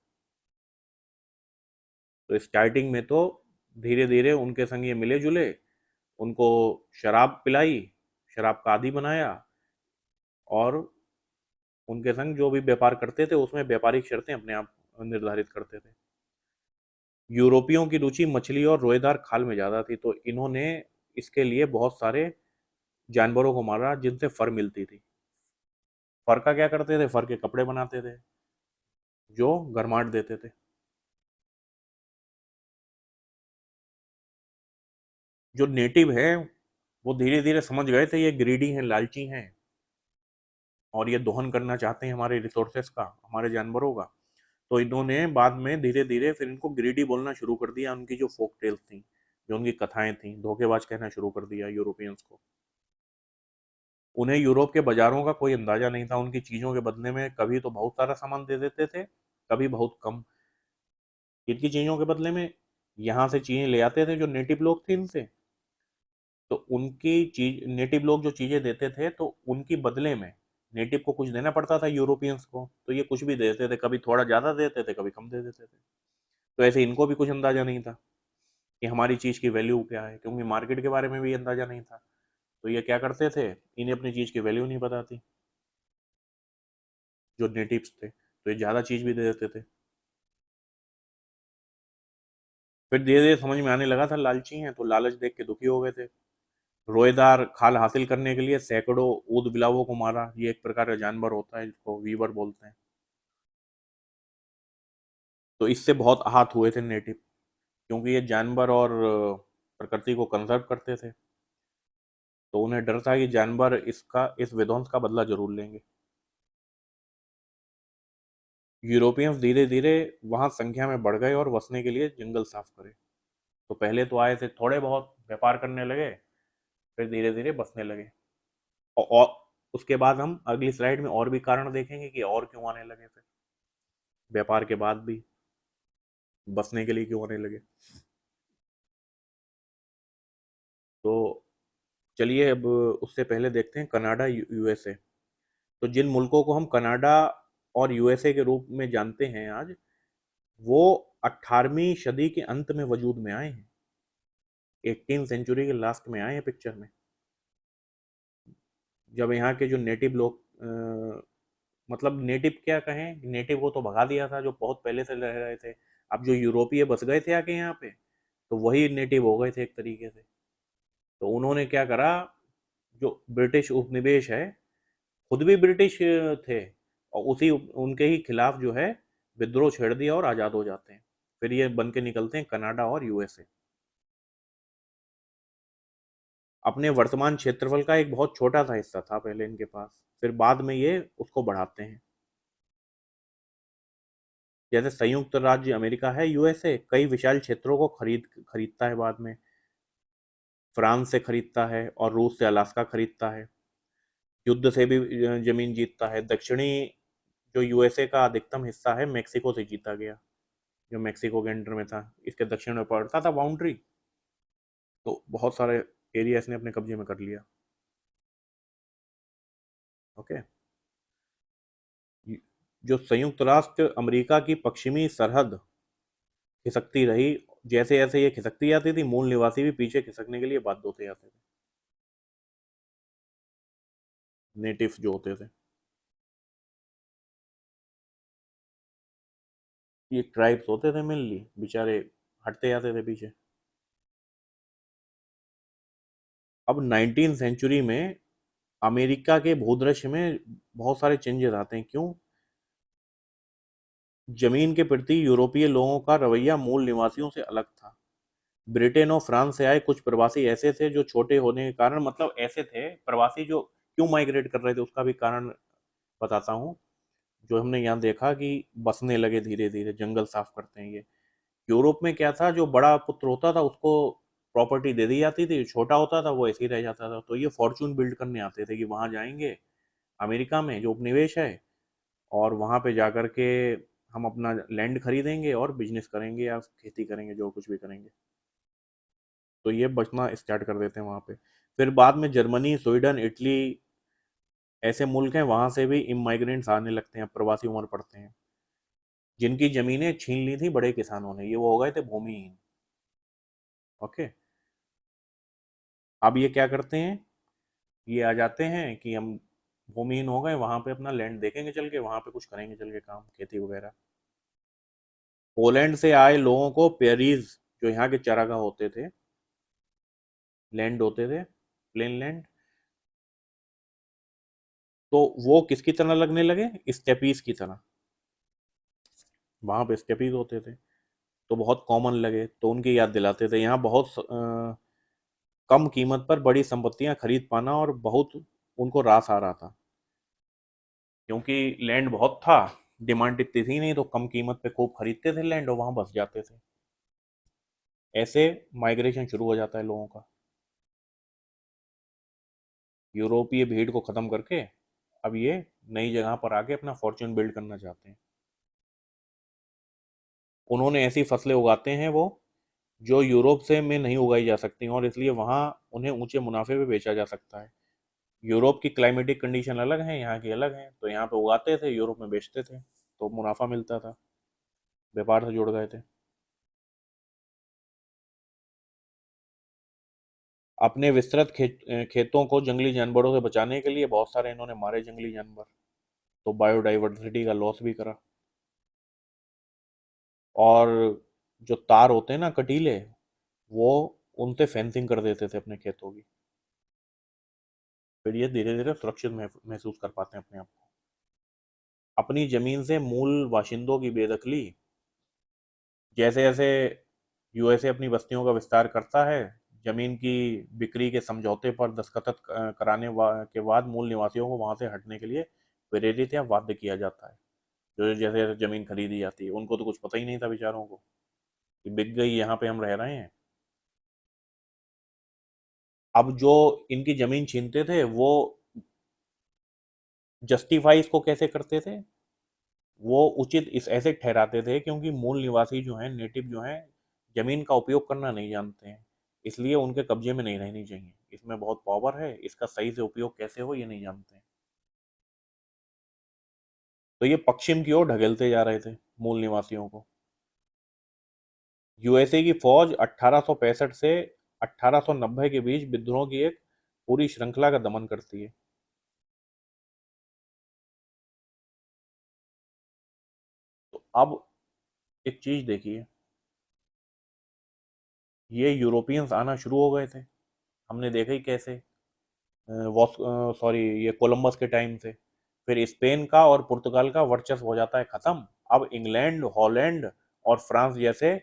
तो स्टार्टिंग में तो धीरे धीरे उनके संग ये मिले जुले, उनको शराब पिलाई, शराब का आदी बनाया, और उनके संग जो भी व्यापार करते थे उसमें व्यापारिक शर्तें अपने आप निर्धारित करते थे। यूरोपियों की रुचि मछली और रोएदार खाल में ज़्यादा थी, तो इन्होंने इसके लिए बहुत सारे जानवरों को मारा जिनसे फर मिलती थी। फर का क्या करते थे, फर के कपड़े बनाते थे जो गर्माहट देते थे। जो नेटिव है वो धीरे धीरे समझ गए थे ये ग्रीडी हैं, लालची हैं, और ये दोहन करना चाहते हैं हमारे रिसोर्सेस का, हमारे जानवरों का। तो इन्होंने बाद में धीरे धीरे फिर इनको ग्रीडी बोलना शुरू कर दिया। उनकी जो फोक टेल्स थी, जो उनकी कथाएं थी, धोखेबाज कहना शुरू कर दिया यूरोपियंस को। उन्हें यूरोप के बाजारों का कोई अंदाजा नहीं था। उनकी चीजों के बदले में कभी तो बहुत सारा सामान दे देते थे, कभी बहुत कम। इनकी चीजों के बदले में यहाँ से चीजें ले आते थे जो नेटिव लोग थे इनसे। तो उनकी चीज, नेटिव लोग जो चीजें देते थे तो उनकी बदले में नेटिव को कुछ देना पड़ता था यूरोपियंस को। तो ये कुछ भी देते थे, कभी थोड़ा ज्यादा देते थे, कभी कम दे देते थे। तो ऐसे इनको भी कुछ अंदाजा नहीं था कि हमारी चीज की वैल्यू क्या है, क्योंकि मार्केट के बारे में भी अंदाजा नहीं था। तो ये क्या करते थे, इन्हें अपनी चीज की वैल्यू नहीं पता थी, जो नेटिव्स थे, तो ये ज्यादा चीज भी दे देते थे। फिर धीरे धीरे समझ में आने लगा था लालची हैं, तो लालच देख के दुखी हो गए थे। रोएदार खाल हासिल करने के लिए सैकड़ों ऊद बिलावों को मारा। ये एक प्रकार का जानवर होता है जिसको वीवर बोलते हैं। तो इससे बहुत आहत हुए थे नेटिव, क्योंकि ये जानवर और प्रकृति को कंजर्व करते थे। तो उन्हें डर था कि जानवर इस विध्वंस का बदला जरूर लेंगे। यूरोपियंस धीरे धीरे वहां संख्या में बढ़ गए और बसने के लिए जंगल साफ करे। तो पहले तो आए थे, थोड़े बहुत व्यापार करने लगे, फिर धीरे धीरे बसने लगे। और उसके बाद हम अगली स्लाइड में और भी कारण देखेंगे कि और क्यों आने लगे थे, व्यापार के बाद भी बसने के लिए क्यों आने लगे। तो चलिए अब उससे पहले देखते हैं कनाडा, यूएसए। तो जिन मुल्कों को हम कनाडा और यूएसए के रूप में जानते हैं आज, वो 18वीं सदी के अंत में वजूद में आए हैं, 18 सेंचुरी के लास्ट में आए हैं पिक्चर में। जब यहाँ के जो नेटिव लोग, मतलब नेटिव क्या कहें, नेटिव को तो भगा दिया था जो बहुत पहले से रह रहे थे। अब जो यूरोपीय बस गए थे आके यहाँ पे, तो वही नेटिव हो गए थे एक तरीके से। तो उन्होंने क्या करा, जो ब्रिटिश उपनिवेश है, खुद भी ब्रिटिश थे, और उसी उनके ही खिलाफ जो है विद्रोह छेड़ दिया और आज़ाद हो जाते हैं। फिर ये बन के निकलते हैं कनाडा और यूएसए। अपने वर्तमान क्षेत्रफल का एक बहुत छोटा सा हिस्सा था पहले इनके पास, फिर बाद में ये उसको बढ़ाते हैं। जैसे संयुक्त राज्य अमेरिका है, यूएसए कई विशाल क्षेत्रों को खरीदता है बाद में। फ्रांस से खरीदता है और रूस से अलास्का खरीदता है। युद्ध से भी जमीन जीतता है। दक्षिणी जो यूएसए का अधिकतम हिस्सा है मेक्सिको से जीता गया, जो मेक्सिको के अंडर में था, इसके दक्षिण में पड़ता था बाउंड्री। तो बहुत सारे एरिया इसने अपने कब्जे में कर लिया। ओके। जो संयुक्त राष्ट्र अमेरिका की पश्चिमी सरहद खिसकती रही, जैसे जैसे ये खिसकती जाती थी, मूल निवासी भी पीछे खिसकने के लिए बाध्य होते जाते थे, नेटिव्स जो होते थे। ये ट्राइब्स होते थे मेनली, बेचारे हटते जाते थे पीछे। अब 19 सेंचुरी में अमेरिका के भूदृश्य में बहुत सारे चेंजेस आते हैं। क्यों? जमीन के प्रति यूरोपीय लोगों का रवैया मूल निवासियों से अलग था। ब्रिटेन और फ्रांस से आए कुछ प्रवासी ऐसे थे जो छोटे होने के कारण, मतलब ऐसे थे प्रवासी जो क्यों माइग्रेट कर रहे थे, उसका भी कारण बताता हूँ। जो हमने यहाँ देखा कि बसने लगे, धीरे धीरे जंगल साफ करते हैं ये। यूरोप में क्या था, जो बड़ा पुत्र होता था उसको प्रॉपर्टी दे दी जाती थी, छोटा होता था वो ऐसे ही रह जाता था। तो ये फॉर्चून बिल्ड करने आते थे कि वहां जाएंगे अमेरिका में जो उपनिवेश है, और वहां पे जाकर के हम अपना लैंड खरीदेंगे और बिजनेस करेंगे या खेती करेंगे, जो कुछ भी करेंगे। तो ये बचना स्टार्ट कर देते हैं वहां पे। फिर बाद में जर्मनी, स्वीडन, इटली ऐसे मुल्क हैं, वहां से भी इमाइग्रेंट्स आने लगते हैं, प्रवासी उमड़ पड़ते हैं, जिनकी जमीनें छीन ली थी बड़े किसानों ने। ये वो हो गए थे भूमिहीन। ओके। अब ये क्या करते हैं, ये आ जाते हैं कि हम भूमिहीन हो गए, वहां पे अपना लैंड देखेंगे चल के, वहां पे कुछ करेंगे चल के काम, खेती वगैरह। पोलैंड से आए लोगों को पेरीज, जो यहाँ के चरागाह होते थे, लैंड होते थे, प्लेन लैंड, तो वो किसकी तरह लगने लगे, स्टेपीज की तरह। वहां पे स्टेपीज होते थे तो बहुत कॉमन लगे, तो उनकी याद दिलाते थे। यहाँ बहुत कम कीमत पर बड़ी संपत्तियां खरीद पाना, और बहुत उनको रास आ रहा था, क्योंकि लैंड बहुत था, डिमांड इतनी थी नहीं, तो कम कीमत पे खूब खरीदते थे लैंड और वहां बस जाते थे। ऐसे माइग्रेशन शुरू हो जाता है लोगों का, यूरोपीय भीड़ को खत्म करके अब ये नई जगह पर आके अपना फॉर्च्यून बिल्ड करना चाहते हैं। उन्होंने ऐसी फसलें उगाते हैं वो, जो यूरोप से में नहीं उगाई जा सकती, और इसलिए वहां उन्हें ऊंचे मुनाफे पे बेचा जा सकता है। यूरोप की क्लाइमेटिक कंडीशन अलग है, यहाँ की अलग है, तो यहाँ पे उगाते थे, यूरोप में बेचते थे, तो मुनाफा मिलता था, व्यापार से जुड़ गए थे। अपने विस्तृत खेतों को जंगली जानवरों से बचाने के लिए बहुत सारे इन्होंने मारे जंगली जानवर, तो बायोडाइवर्सिटी का लॉस भी करा। और जो तार होते हैं ना कटीले, वो उनसे फेंसिंग कर देते थे अपने खेतों की। फिर ये धीरे धीरे सुरक्षित महसूस कर पाते हैं अपने आप को। अपनी जमीन से मूल बाशिंदों की बेदखली, जैसे जैसे यूएसए अपनी बस्तियों का विस्तार करता है, जमीन की बिक्री के समझौते पर दस्तखत कराने के बाद मूल निवासियों को वहां से हटने के लिए प्रेरित या बाध्य किया जाता है। जो जैसे जैसे जमीन खरीदी जाती है, उनको तो कुछ पता ही नहीं था बेचारों को कि बिक गई, यहाँ पे हम रह रहे हैं। अब जो इनकी जमीन छीनते थे वो जस्टिफाई इसको कैसे करते थे, वो उचित इस ऐसे ठहराते थे क्योंकि मूल निवासी जो हैं, नेटिव जो हैं, जमीन का उपयोग करना नहीं जानते हैं, इसलिए उनके कब्जे में नहीं रहनी चाहिए। इसमें बहुत पावर है, इसका सही से उपयोग कैसे हो ये नहीं जानते हैं। तो ये पश्चिम की ओर ढकेलते जा रहे थे मूल निवासियों को। यूएसए की फौज 1865 से 1890 के बीच विद्रोह की एक पूरी श्रृंखला का दमन करती है। तो अब एक चीज देखिए, ये यूरोपियंस आना शुरू हो गए थे, हमने देखा ही कैसे, सॉरी, ये कोलंबस के टाइम से। फिर स्पेन का और पुर्तगाल का वर्चस्व हो जाता है खत्म। अब इंग्लैंड, हॉलैंड और फ्रांस जैसे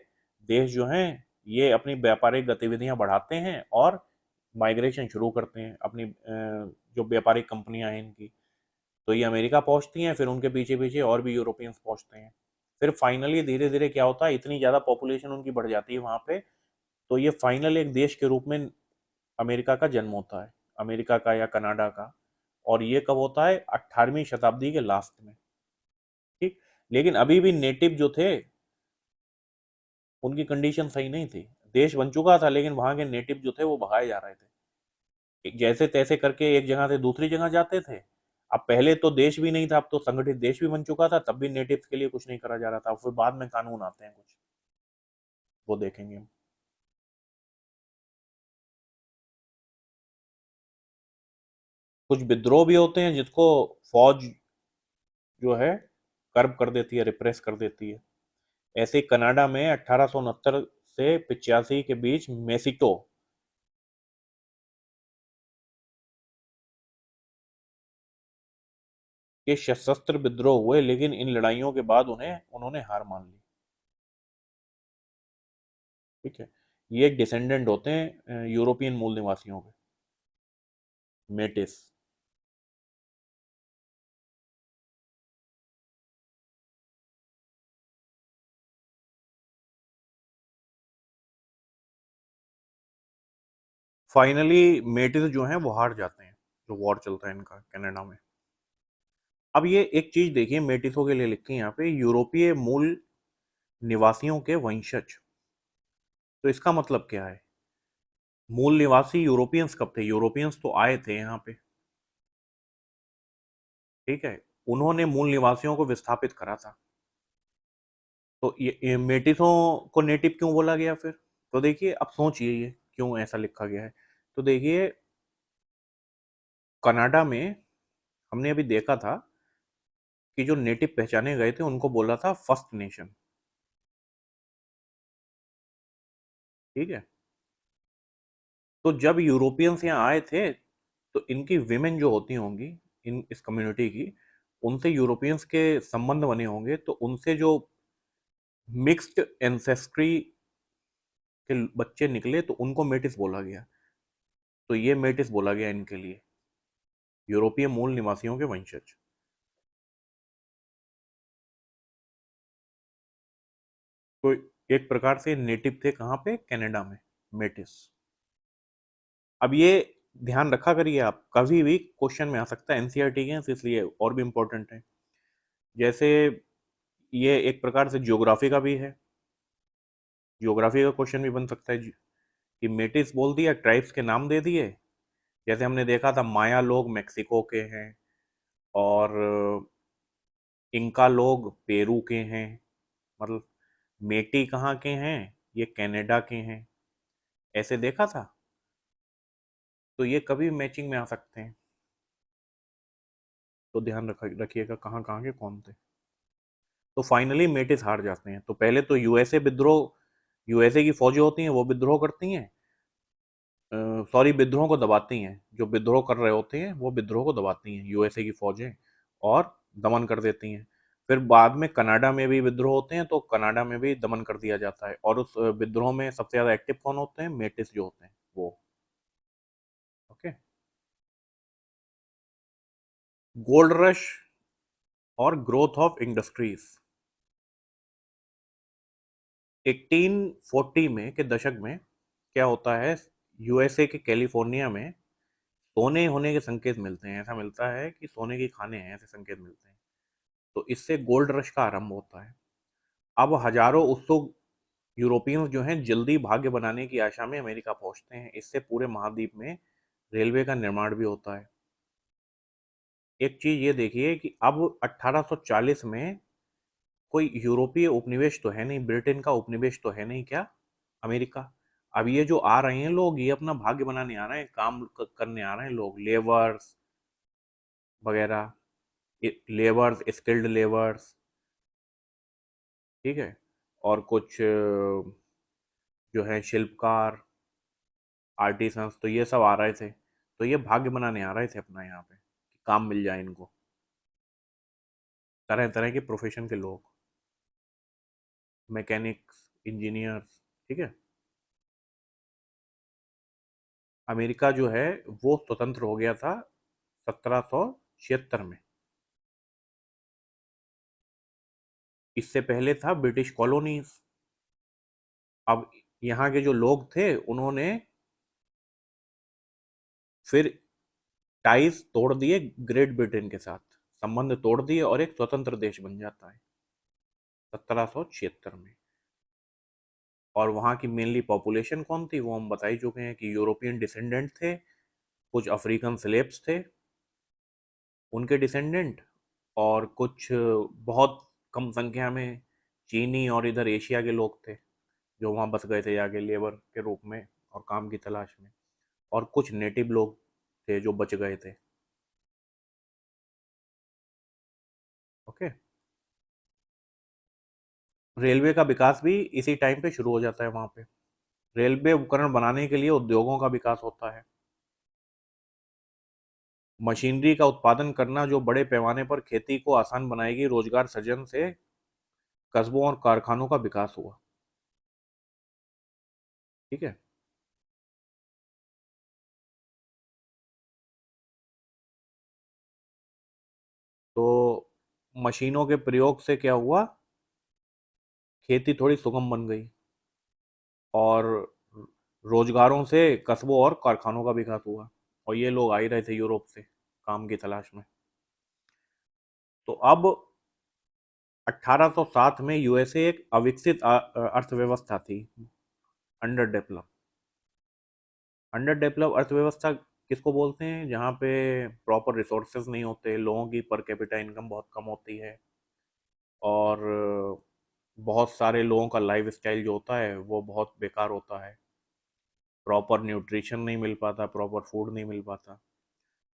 देश जो हैं, ये अपनी व्यापारिक गतिविधियां बढ़ाते हैं और माइग्रेशन शुरू करते हैं अपनी जो व्यापारिक कंपनियां हैं इनकी। तो ये अमेरिका पहुंचती हैं, फिर उनके पीछे पीछे और भी यूरोपियंस पहुंचते हैं। फिर फाइनली धीरे धीरे क्या होता है, इतनी ज़्यादा पॉपुलेशन उनकी बढ़ जाती है वहाँ पे, तो ये फाइनल एक देश के रूप में अमेरिका का जन्म होता है, अमेरिका का या कनाडा का। और ये कब होता है, 18वीं शताब्दी के लास्ट में। ठीक। लेकिन अभी भी नेटिव जो थे, उनकी कंडीशन सही नहीं थी। देश बन चुका था, लेकिन वहां के नेटिव जो थे वो भगाए जा रहे थे, जैसे तैसे करके एक जगह से दूसरी जगह जाते थे। अब पहले तो देश भी नहीं था, अब तो संगठित देश भी बन चुका था, तब भी नेटिव्स के लिए कुछ नहीं करा जा रहा था। फिर बाद में कानून आते हैं कुछ, वो देखेंगे हम। कुछ विद्रोह भी होते हैं जिसको फौज जो है कर्ब कर देती है, रिप्रेस कर देती है। ऐसे ही कनाडा में 1869 से 85 के बीच मेसिटो ये सशस्त्र विद्रोह हुए, लेकिन इन लड़ाइयों के बाद उन्होंने हार मान ली। ठीक है, ये एक डिसेंडेंट होते हैं यूरोपियन मूल निवासियों के, मेटिस। फाइनली मेटिस जो हैं वो हार जाते हैं, जो वॉर चलता है इनका कनाडा में। अब ये एक चीज देखिए मेटिसों के लिए लिखी है यहाँ पे, यूरोपीय मूल निवासियों के वंशज। तो इसका मतलब क्या है? मूल निवासी यूरोपियंस कब थे? यूरोपियंस तो आए थे यहाँ पे, ठीक है, उन्होंने मूल निवासियों को विस्थापित करा था। तो ये मेटिसों को नेटिव क्यों बोला गया फिर? तो देखिए अब सोचिए ये क्यों ऐसा लिखा गया है। तो देखिए कनाडा में हमने अभी देखा था कि जो नेटिव पहचाने गए थे उनको बोला था फर्स्ट नेशन। ठीक है, तो जब यूरोपियंस यहाँ आए थे तो इनकी विमेन जो होती होंगी इन इस कम्युनिटी की, उनसे यूरोपियंस के संबंध बने होंगे, तो उनसे जो मिक्स्ड एंसेस्ट्री के बच्चे निकले तो उनको मेटिस बोला गया। तो ये मेटिस बोला गया इनके लिए, यूरोपीय मूल निवासियों के वंशज। तो एक प्रकार से नेटिव थे कहाँ पे? कनाडा में, मेटिस। अब ये ध्यान रखा करिए, आप कभी भी क्वेश्चन में आ सकता है, एनसीईआरटी के हैं तो इसलिए और भी इंपॉर्टेंट है। जैसे ये एक प्रकार से ज्योग्राफी का भी है, ज्योग्राफी का क्वेश्चन भी बन सकता है कि मेटिस बोल दिया, ट्राइब्स के नाम दे दिए। जैसे हमने देखा था माया लोग मेक्सिको के हैं, और इंका लोग पेरू के हैं, मतलब मेटी कहाँ के हैं? ये कनाडा के हैं, ऐसे देखा था। तो ये कभी मैचिंग में आ सकते हैं, तो ध्यान रखिएगा कहाँ कहाँ के कौन थे। तो फाइनली मेटिस हार जाते हैं। तो पहले तो यूएसए विद्रोह, यूएसए की फौजें होती हैं वो विद्रोह करती हैं, सॉरी विद्रोह को दबाती हैं, जो विद्रोह कर रहे होते हैं वो विद्रोह को दबाती हैं यूएसए की फौजें, और दमन कर देती हैं। फिर बाद में कनाडा में भी विद्रोह होते हैं तो कनाडा में भी दमन कर दिया जाता है, और उस विद्रोह में सबसे ज्यादा एक्टिव कौन होते हैं? मेटिस जो होते हैं वो। ओके, गोल्ड रश और ग्रोथ ऑफ इंडस्ट्रीज। 1840 में के दशक में क्या होता है, यूएसए के कैलिफोर्निया में सोने होने के संकेत मिलते हैं, ऐसा मिलता है कि सोने की खाने हैं, ऐसे संकेत मिलते हैं। तो इससे गोल्ड रश का आरंभ होता है। अब हजारों उत्सुक यूरोपियंस जो हैं जल्दी भाग्य बनाने की आशा में अमेरिका पहुंचते हैं। इससे पूरे महाद्वीप में रेलवे का निर्माण भी होता है। एक चीज ये देखिए कि अब 1840 में कोई यूरोपीय उपनिवेश तो है नहीं, ब्रिटेन का उपनिवेश तो है नहीं, क्या? अमेरिका। अब ये जो आ रहे हैं लोग, ये अपना भाग्य बनाने आ रहे हैं, काम करने आ रहे हैं लोग, लेबर्स वगैरह, लेबर्स, स्किल्ड लेबर्स, ठीक है, और कुछ जो है शिल्पकार, आर्टिसंस, तो ये सब आ रहे थे। तो ये भाग्य बनाने आ रहे थे अपना यहाँ पे कि काम मिल जाए इनको, तरह तरह के प्रोफेशन के लोग, मैकेनिक्स, इंजीनियर्स, ठीक है। अमेरिका जो है वो स्वतंत्र हो गया था 1776 में। इससे पहले था ब्रिटिश कॉलोनीज। अब यहाँ के जो लोग थे उन्होंने फिर टाइज तोड़ दिए ग्रेट ब्रिटेन के साथ, संबंध तोड़ दिए, और एक स्वतंत्र देश बन जाता है 1776 में। और वहाँ की मेनली पॉपुलेशन कौन थी वो हम बता ही चुके हैं कि यूरोपियन डिसेंडेंट थे, कुछ अफ्रीकन स्लेव्स थे उनके डिसेंडेंट, और कुछ बहुत कम संख्या में चीनी और इधर एशिया के लोग थे जो वहाँ बस गए थे जाके लेबर के रूप में और काम की तलाश में, और कुछ नेटिव लोग थे जो बच गए थे। ओके, रेलवे का विकास भी इसी टाइम पे शुरू हो जाता है वहाँ पे। रेलवे उपकरण बनाने के लिए उद्योगों का विकास होता है। मशीनरी का उत्पादन करना जो बड़े पैमाने पर खेती को आसान बनाएगी। रोजगार सृजन से कस्बों और कारखानों का विकास हुआ। ठीक है। तो मशीनों के प्रयोग से क्या हुआ, खेती थोड़ी सुगम बन गई और रोजगारों से कस्बों और कारखानों का विकास हुआ। और ये लोग आ ही रहे थे यूरोप से काम की तलाश में। तो अब 1807 में यूएसए एक अविकसित अर्थव्यवस्था थी, अंडर डेवलप। अंडर डेवलप अर्थव्यवस्था किसको बोलते हैं? जहाँ पे प्रॉपर रिसोर्सेज नहीं होते, लोगों की पर कैपिटा इनकम बहुत कम होती है और बहुत सारे लोगों का लाइफ स्टाइल जो होता है वो बहुत बेकार होता है, प्रॉपर न्यूट्रिशन नहीं मिल पाता, प्रॉपर फूड नहीं मिल पाता,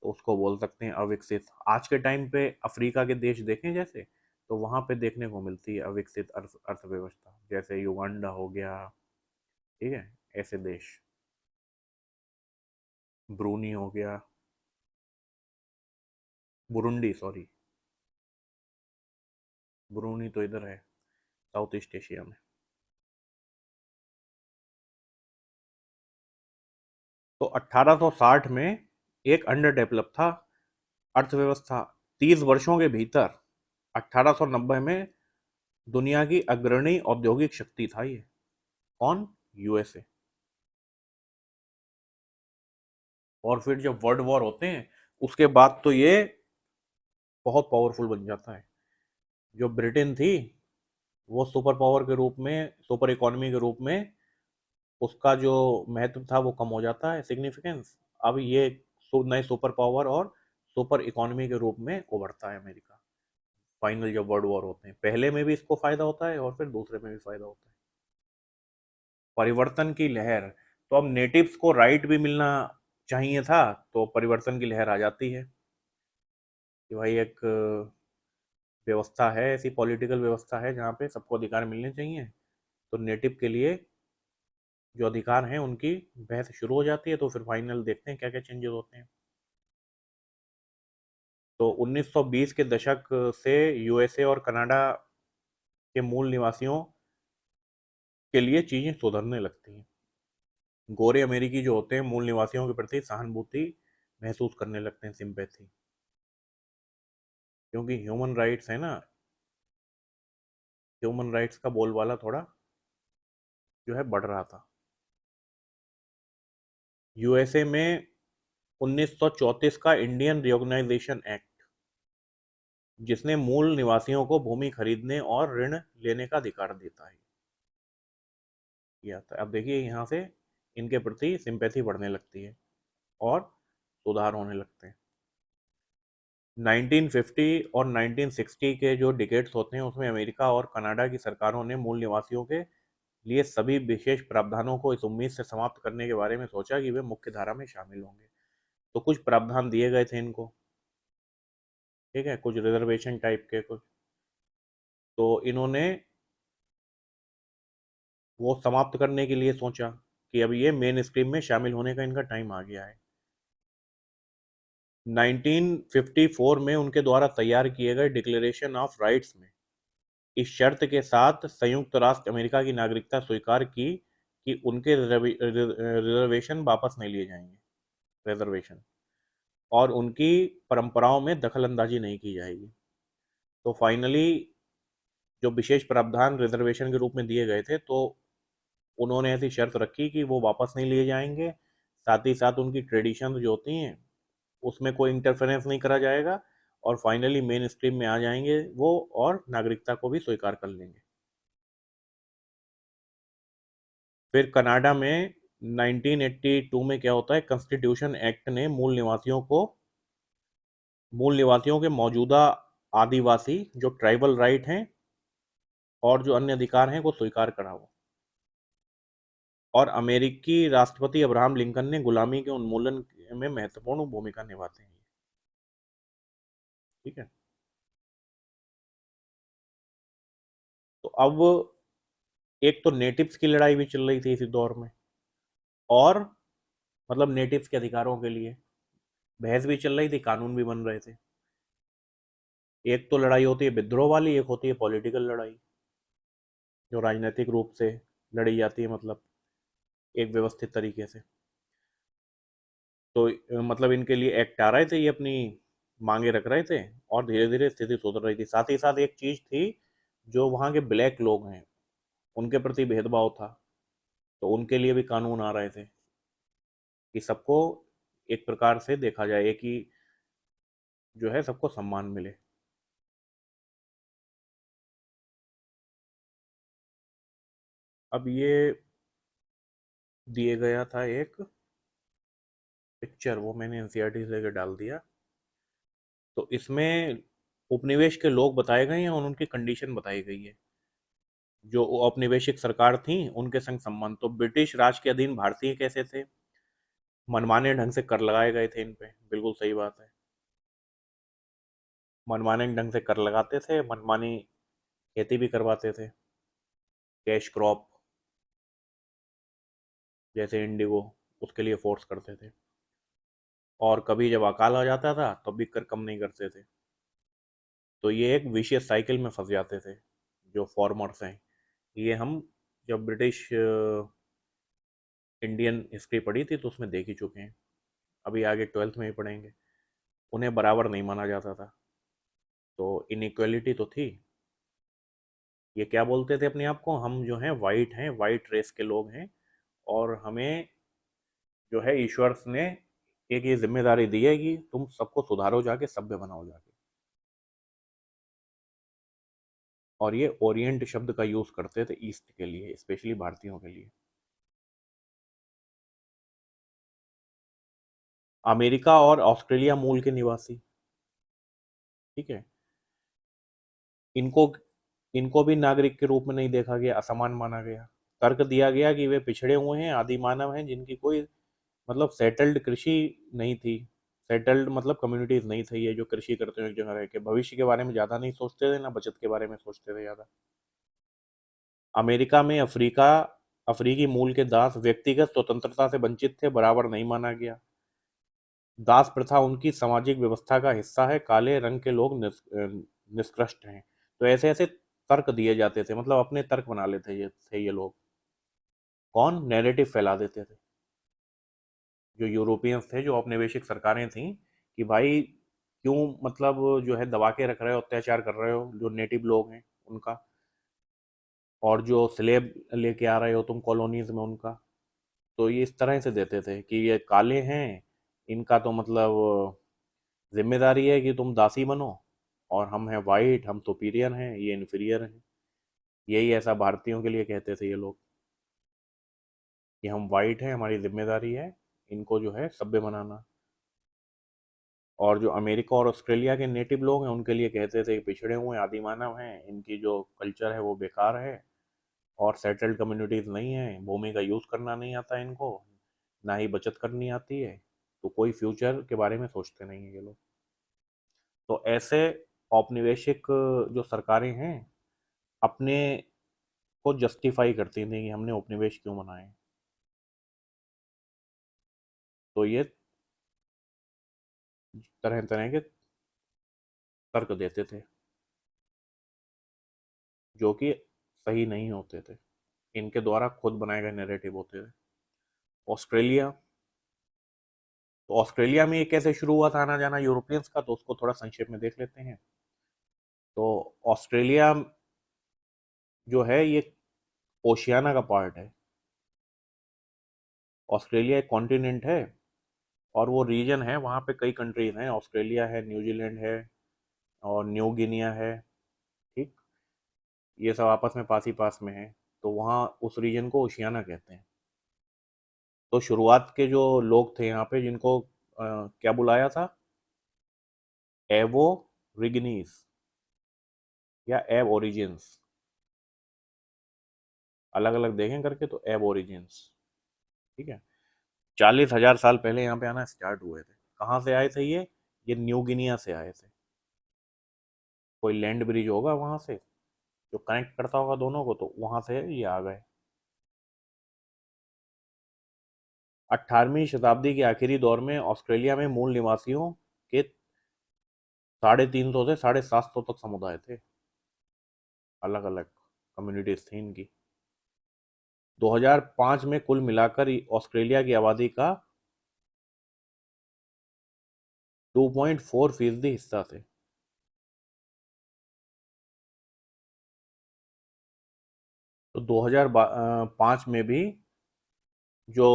तो उसको बोल सकते हैं अविकसित। आज के टाइम पे अफ्रीका के देश देखें जैसे, तो वहाँ पे देखने को मिलती है अविकसित अर्थव्यवस्था, जैसे युगांडा हो गया, ठीक है, ऐसे देश, ब्रूनी हो गया, बुरुंडी, सॉरी, ब्रूनी तो इधर है साउथ ईस्ट एशिया में। तो 1860 में एक अंडर डेवलप था अर्थव्यवस्था। 30 वर्षों के भीतर 1890 में दुनिया की अग्रणी औद्योगिक शक्ति था ये। कौन? यूएसए। और फिर जब वर्ल्ड वॉर होते हैं उसके बाद तो ये बहुत पावरफुल बन जाता है। जो ब्रिटेन थी वो सुपर पावर के रूप में, सुपर इकोनॉमी के रूप में उसका जो महत्व था वो कम हो जाता है, सिग्निफिकेंस। अब ये नए सुपर पावर और सुपर इकोनॉमी के रूप में उभरता है अमेरिका। फाइनल जब वर्ल्ड वॉर होते हैं, पहले में भी इसको फायदा होता है और फिर दूसरे में भी फायदा होता है। परिवर्तन की लहर, तो अब नेटिव्स को राइट भी मिलना चाहिए था, तो परिवर्तन की लहर आ जाती है कि भाई एक व्यवस्था है, ऐसी पॉलिटिकल व्यवस्था है जहाँ पे सबको अधिकार मिलने चाहिए, तो नेटिव के लिए जो अधिकार हैं उनकी बहस शुरू हो जाती है। तो फिर फाइनल देखते हैं क्या क्या चेंजेस होते हैं। तो 1920 के दशक से यूएसए और कनाडा के मूल निवासियों के लिए चीजें सुधरने लगती हैं। गोरे अमेरिकी जो होते हैं मूल निवासियों के प्रति सहानुभूति महसूस करने लगते हैं, सिंपैथी, क्योंकि ह्यूमन राइट्स है ना, ह्यूमन राइट्स का बोलबाला थोड़ा जो है बढ़ रहा था। यूएसए में 1934 का इंडियन रिकॉग्नाइजेशन एक्ट, जिसने मूल निवासियों को भूमि खरीदने और ऋण लेने का अधिकार देता है, ये आता है। अब देखिए यहाँ से इनके प्रति सिंपैथी बढ़ने लगती है और सुधार होने लगते हैं। 1950 और 1960 के जो डिकेट्स होते हैं उसमें अमेरिका और कनाडा की सरकारों ने मूल निवासियों के लिए सभी विशेष प्रावधानों को इस उम्मीद से समाप्त करने के बारे में सोचा कि वे मुख्य धारा में शामिल होंगे। तो कुछ प्रावधान दिए गए थे इनको, ठीक है, कुछ रिजर्वेशन टाइप के कुछ, तो इन्होंने वो समाप्त करने के लिए सोचा कि अब ये मेन स्ट्रीम में शामिल होने का इनका टाइम आ गया है। 1954 में उनके द्वारा तैयार किए गए डिक्लेरेशन ऑफ राइट्स में इस शर्त के साथ संयुक्त राष्ट्र अमेरिका की नागरिकता स्वीकार की कि उनके रिजर्वेशन वापस नहीं लिए जाएंगे, रिजर्वेशन, और उनकी परंपराओं में दखल अंदाजी नहीं की जाएगी। तो फाइनली जो विशेष प्रावधान रिजर्वेशन के रूप में दिए गए थे, तो उन्होंने ऐसी शर्त रखी कि वो वापस नहीं लिए जाएंगे, साथ ही साथ उनकी ट्रेडिशन जो होती हैं उसमें कोई इंटरफेरेंस नहीं करा जाएगा, और फाइनली मेन स्ट्रीम में आ जाएंगे वो और नागरिकता को भी स्वीकार कर लेंगे। फिर कनाडा में 1982 में क्या होता है, कॉन्स्टिट्यूशन एक्ट ने मूल निवासियों के मौजूदा आदिवासी जो ट्राइबल राइट हैं और जो अन्य अधिकार हैं को स्वीकार करा हुआ। और अमेरिकी राष्ट्रपति अब्राहम लिंकन ने गुलामी के उन्मूलन में महत्वपूर्ण भूमिका निभाते हैं, ठीक है। तो अब एक तो नेटिव्स की लड़ाई भी चल रही थी इसी दौर में, और मतलब नेटिव्स के अधिकारों के लिए बहस भी चल रही थी, कानून भी बन रहे थे। एक तो लड़ाई होती है विद्रोह वाली, एक होती है पॉलिटिकल लड़ाई, जो राजनीतिक रूप से लड़ी जाती है, मतलब एक व्यवस्थित तरीके से। तो मतलब इनके लिए एक्ट आ रहे थे, ये अपनी मांगे रख रहे थे, और धीरे धीरे स्थिति सुधर रही थी। साथ ही साथ एक चीज थी, जो वहाँ के ब्लैक लोग हैं उनके प्रति भेदभाव था, तो उनके लिए भी कानून आ रहे थे कि सबको एक प्रकार से देखा जाए, कि जो है सबको सम्मान मिले। अब ये दिए गया था एक पिक्चर, वो मैंने एनसीईआरटी से लेकर डाल दिया। तो इसमें उपनिवेश के लोग बताए गए हैं और उनकी कंडीशन बताई गई है। जो औपनिवेशिक सरकार थी उनके संग संबंध, तो ब्रिटिश राज के अधीन भारतीय कैसे थे, मनमाने ढंग से कर लगाए गए थे इन पे, बिल्कुल सही बात है। मनमाने ढंग से कर लगाते थे, मनमानी खेती भी करवाते थे, कैश क्रॉप जैसे इंडिगो, उसके लिए फोर्स करते थे। और कभी जब अकाल आ जाता था तब भी कर कम नहीं करते थे। तो ये एक विशियस साइकिल में फंस जाते थे जो फॉर्मर्स हैं। ये हम जब ब्रिटिश इंडियन हिस्ट्री पढ़ी थी तो उसमें देख ही चुके हैं, अभी आगे 12th में ही पढ़ेंगे। उन्हें बराबर नहीं माना जाता था, तो इनइक्वालिटी तो थी। ये क्या बोलते थे अपने आप को, हम जो हैं वाइट हैं, वाइट रेस के लोग हैं, और हमें जो है ईश्वर ने एक ये जिम्मेदारी दी है कि तुम सबको सुधारो जाके, सभ्य बनाओ जाके। और ये ओरिएंट शब्द का यूज करते थे ईस्ट के लिए, स्पेशली भारतीयों के लिए। अमेरिका और ऑस्ट्रेलिया मूल के निवासी, ठीक है, इनको इनको भी नागरिक के रूप में नहीं देखा गया, असमान माना गया। तर्क दिया गया कि वे पिछड़े हुए हैं, आदि मानव हैं, जिनकी कोई मतलब सेटल्ड कृषि नहीं थी। सेटल्ड मतलब कम्युनिटीज नहीं थी, ये जो कृषि करते हैं एक जगह रह के, भविष्य के बारे में ज़्यादा नहीं सोचते थे, ना बचत के बारे में सोचते थे ज़्यादा। अमेरिका में अफ्रीकी मूल के दास व्यक्तिगत स्वतंत्रता से वंचित थे, बराबर नहीं माना गया। दास प्रथा उनकी सामाजिक व्यवस्था का हिस्सा है, काले रंग के लोग निष्कृष्ट हैं। तो ऐसे ऐसे तर्क दिए जाते थे, मतलब अपने तर्क बना लेते ये लोग। कौन नैरेटिव फैला देते थे, जो यूरोपियंस थे, जो औपनिवेशिक सरकारें थीं, कि भाई क्यों मतलब जो है दबा के रख रहे हो, अत्याचार कर रहे हो जो नेटिव लोग हैं उनका, और जो स्लेब लेके आ रहे हो तुम कॉलोनीज में उनका। तो ये इस तरह से देते थे कि ये काले हैं, इनका तो मतलब जिम्मेदारी है कि तुम दासी बनो, और हम हैं वाइट, हम सुपीरियर हैं, ये इन्फीरियर हैं। यही ऐसा भारतीयों के लिए कहते थे ये लोग, कि हम वाइट हैं, हमारी जिम्मेदारी है इनको जो है सभ्य बनाना। और जो अमेरिका और ऑस्ट्रेलिया के नेटिव लोग हैं उनके लिए कहते थे कि पिछड़े हुए आदि मानव हैं, इनकी जो कल्चर है वो बेकार है, और सेटल्ड कम्युनिटीज नहीं है, भूमि का यूज़ करना नहीं आता इनको, ना ही बचत करनी आती है, तो कोई फ्यूचर के बारे में सोचते नहीं है ये लोग। तो ऐसे औपनिवेशिक जो सरकारें हैं, अपने को जस्टिफाई करती थी कि हमने उपनिवेश क्यों बनाए। तो ये तरह तरह के तर्क देते थे, जो कि सही नहीं होते थे, इनके द्वारा खुद बनाए गए नैरेटिव होते थे। ऑस्ट्रेलिया, तो ऑस्ट्रेलिया में ये कैसे शुरू हुआ था आना जाना यूरोपियंस का, तो उसको थोड़ा संक्षेप में देख लेते हैं। तो ऑस्ट्रेलिया जो है ये ओशियाना का पार्ट है। ऑस्ट्रेलिया एक कॉन्टिनेंट है, और वो रीजन है, वहाँ पे कई कंट्रीज हैं, ऑस्ट्रेलिया है, न्यूजीलैंड है, और न्यू गिनिया है, ठीक, ये सब आपस में पास ही पास में है। तो वहाँ उस रीजन को ओशियाना कहते हैं। तो शुरुआत के जो लोग थे यहाँ पे, जिनको क्या बुलाया था, एवो रिगनीस या एब ओरिजिन्स, अलग अलग देखें करके, तो एब ओरिजिन्स, ठीक है। 40,000 साल पहले यहाँ पे आना स्टार्ट हुए थे। कहाँ से आए थे ये न्यू गिनिया से आए थे। कोई लैंड ब्रिज होगा वहां से जो कनेक्ट करता होगा दोनों को, तो वहां से ये आ गए। 18वीं शताब्दी के आखिरी दौर में ऑस्ट्रेलिया में मूल निवासियों के 350 से 750 तक समुदाय थे, अलग अलग कम्युनिटीज थी इनकी। 2005 में कुल मिलाकर ऑस्ट्रेलिया की आबादी का 2.4% हिस्सा थे। तो 2005 में भी जो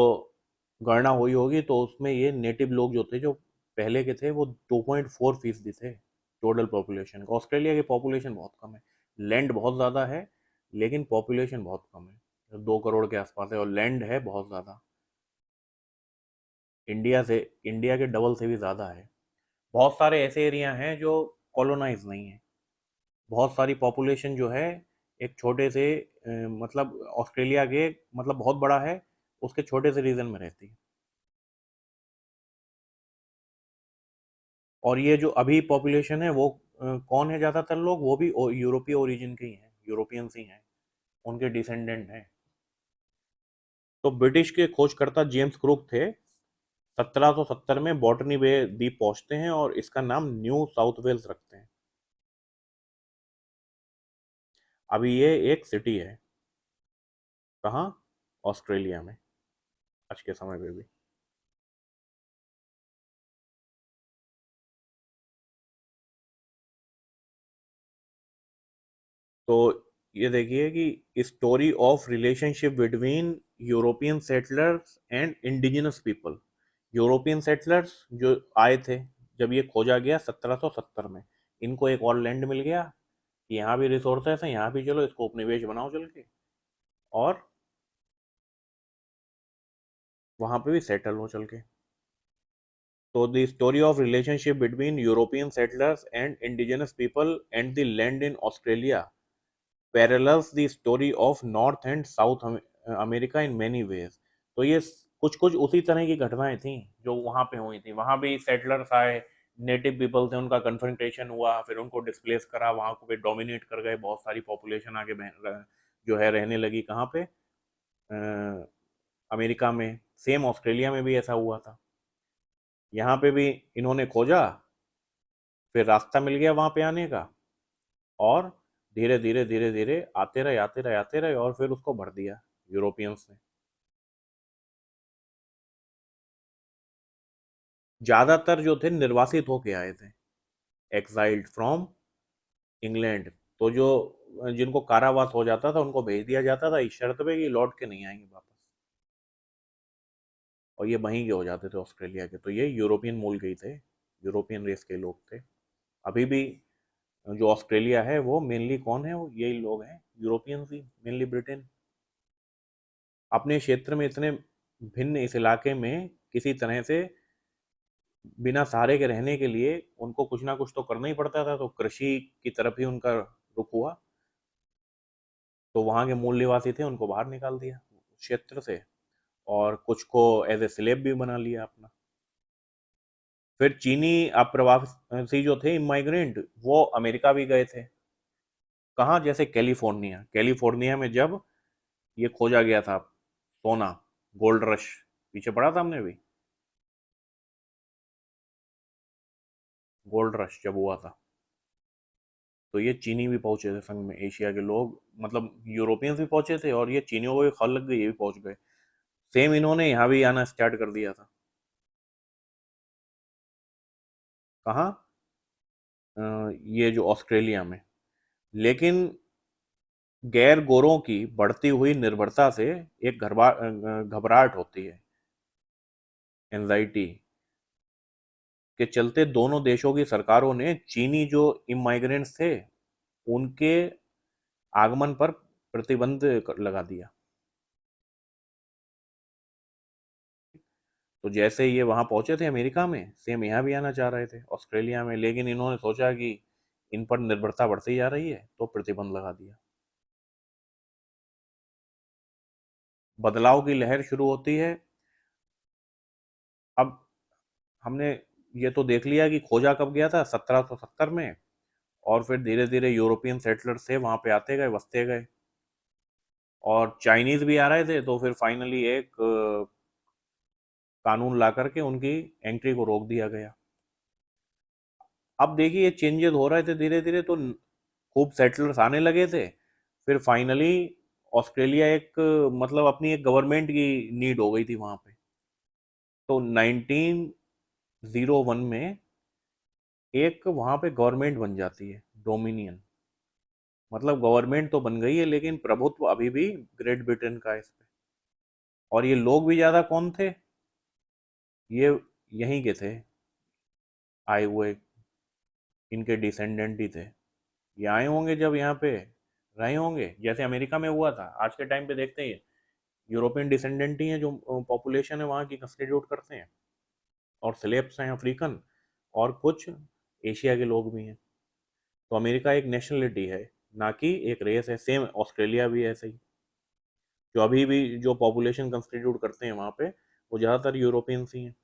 गणना हुई होगी तो उसमें ये नेटिव लोग जो थे, जो पहले के थे, वो 2.4% थे टोटल पॉपुलेशन का। ऑस्ट्रेलिया की पॉपुलेशन बहुत कम है, लैंड बहुत ज़्यादा है लेकिन पॉपुलेशन बहुत कम है, 2 करोड़ के आसपास है, और लैंड है बहुत ज़्यादा, इंडिया के डबल से भी ज़्यादा है। बहुत सारे ऐसे एरिया हैं जो कॉलोनाइज नहीं है। बहुत सारी पॉपुलेशन जो है एक छोटे से मतलब ऑस्ट्रेलिया के, मतलब बहुत बड़ा है, उसके छोटे से रीजन में रहती है। और ये जो अभी पॉपुलेशन है वो कौन है, ज़्यादातर लोग वो भी यूरोपीय ओरिजिन के ही हैं, यूरोपियंस ही हैं, उनके डिसेंडेंट हैं। तो ब्रिटिश के खोजकर्ता जेम्स क्रुक थे, 1770 में बॉटनी बे द्वीप पहुंचते हैं और इसका नाम न्यू साउथ वेल्स रखते हैं। अभी ये एक सिटी है, कहाँ, ऑस्ट्रेलिया में, आज के समय पे भी। तो ये देखिए कि story of relationship between European settlers and indigenous people. European settlers जो आए थे जब ये खोजा गया 1770 में, इनको एक और लैंड मिल गया कि यहाँ भी रिसोर्सेस हैं, यहाँ भी चलो इसको उपनिवेश बनाओ चल के, और वहाँ पे भी सेटल हो चल के। तो the story of relationship between European settlers and indigenous people and the land in Australia parallels the story of north and south America in many ways. तो ये कुछ कुछ उसी तरह की घटनाएं थी जो वहाँ पे हुई थी। वहाँ भी सेटलर्स आए, नेटिव पीपल थे, उनका कन्फ्रंटेशन हुआ, फिर उनको डिस्प्लेस करा, वहाँ को भी डोमिनेट कर गए, बहुत सारी पॉपुलेशन आगे जो है रहने लगी कहाँ पे, अमेरिका में। सेम ऑस्ट्रेलिया में भी ऐसा हुआ था। यहाँ पे भी इन्होंने खोजा, फिर रास्ता मिल गया वहाँ पे आने का, और धीरे धीरे धीरे धीरे आते रहे आते रहे आते रहे, और फिर उसको भर दिया यूरोपियंस ने। ज्यादातर जो थे निर्वासित होके आए थे, एक्साइल्ड फ्रॉम इंग्लैंड। तो जो जिनको कारावास हो जाता था उनको भेज दिया जाता था इस शर्त पे कि लौट के नहीं आएंगे वापस, और ये वहीं के हो जाते थे ऑस्ट्रेलिया के। तो ये यूरोपियन मूल के ही थे, यूरोपियन रेस के लोग थे। अभी भी जो ऑस्ट्रेलिया है वो मेनली कौन है, वो यही लोग हैं, यूरोपियंस ही, मेनली ब्रिटेन। अपने क्षेत्र में इतने भिन्न इस इलाके में किसी तरह से बिना सहारे के रहने के लिए उनको कुछ ना कुछ तो करना ही पड़ता था, तो कृषि की तरफ ही उनका रुख हुआ। तो वहाँ के मूल निवासी थे, उनको बाहर निकाल दिया क्षेत्र से, और कुछ को एज ए स्लेब भी बना लिया अपना। फिर चीनी अप्रवासी जो थे, इमाइग्रेंट, वो अमेरिका भी गए थे। कहाँ, जैसे कैलिफोर्निया, कैलिफोर्निया में जब ये खोजा गया था सोना, गोल्ड रश, पीछे पढ़ा था हमने भी, गोल्ड रश जब हुआ था, तो ये चीनी भी पहुंचे थे संग में, एशिया के लोग, मतलब यूरोपियंस भी पहुंचे थे, और ये चीनियों को भी खल लग गई, ये भी पहुंच गए। सेम इन्होंने यहाँ भी आना स्टार्ट कर दिया था। कहाँ, ये जो ऑस्ट्रेलिया में। लेकिन गैर गोरों की बढ़ती हुई निर्भरता से एक घबराहट होती है, एंजाइटी के चलते दोनों देशों की सरकारों ने चीनी जो इमाइग्रेंट्स थे उनके आगमन पर प्रतिबंध लगा दिया। तो जैसे ये वहां पहुंचे थे अमेरिका में, सेम यहाँ भी आना चाह रहे थे ऑस्ट्रेलिया में, लेकिन इन्होंने सोचा कि इन पर निर्भरता बढ़ती जा रही है तो प्रतिबंध लगा दिया। बदलाव की लहर शुरू होती है। अब हमने ये तो देख लिया कि खोजा कब गया था, 1770 में, और फिर धीरे धीरे यूरोपियन सेटलर्स थे वहां पे आते गए, बसते गए, और चाइनीज भी आ रहे थे। तो फिर फाइनली एक कानून ला करके उनकी एंट्री को रोक दिया गया। अब देखिए ये चेंजेस हो रहे थे धीरे धीरे, तो खूब सेटलर्स आने लगे थे। फिर फाइनली ऑस्ट्रेलिया एक मतलब अपनी एक गवर्नमेंट की नीड हो गई थी वहां पे। तो 1901 में एक वहां पे गवर्नमेंट बन जाती है, डोमिनियन। मतलब गवर्नमेंट तो बन गई है लेकिन प्रभुत्व अभी भी ग्रेट ब्रिटेन का है इस पे। और ये लोग भी ज्यादा कौन थे, ये यहीं के थे आए हुए, इनके डिसेंडेंट ही थे। ये आए होंगे जब यहाँ पे रहे होंगे, जैसे अमेरिका में हुआ था। आज के टाइम पे देखते हैं यूरोपियन डिसेंडेंट ही हैं जो पॉपुलेशन है वहाँ की कंस्टिट्यूट करते हैं, और स्लेब्स हैं अफ्रीकन, और कुछ एशिया के लोग भी हैं। तो अमेरिका एक नेशनलिटी है, ना कि एक रेस है। सेम ऑस्ट्रेलिया भी ऐसे ही, जो अभी भी जो पॉपुलेशन कंस्टिट्यूट करते हैं वहाँ पे, वो ज़्यादातर यूरोपियंस ही हैं।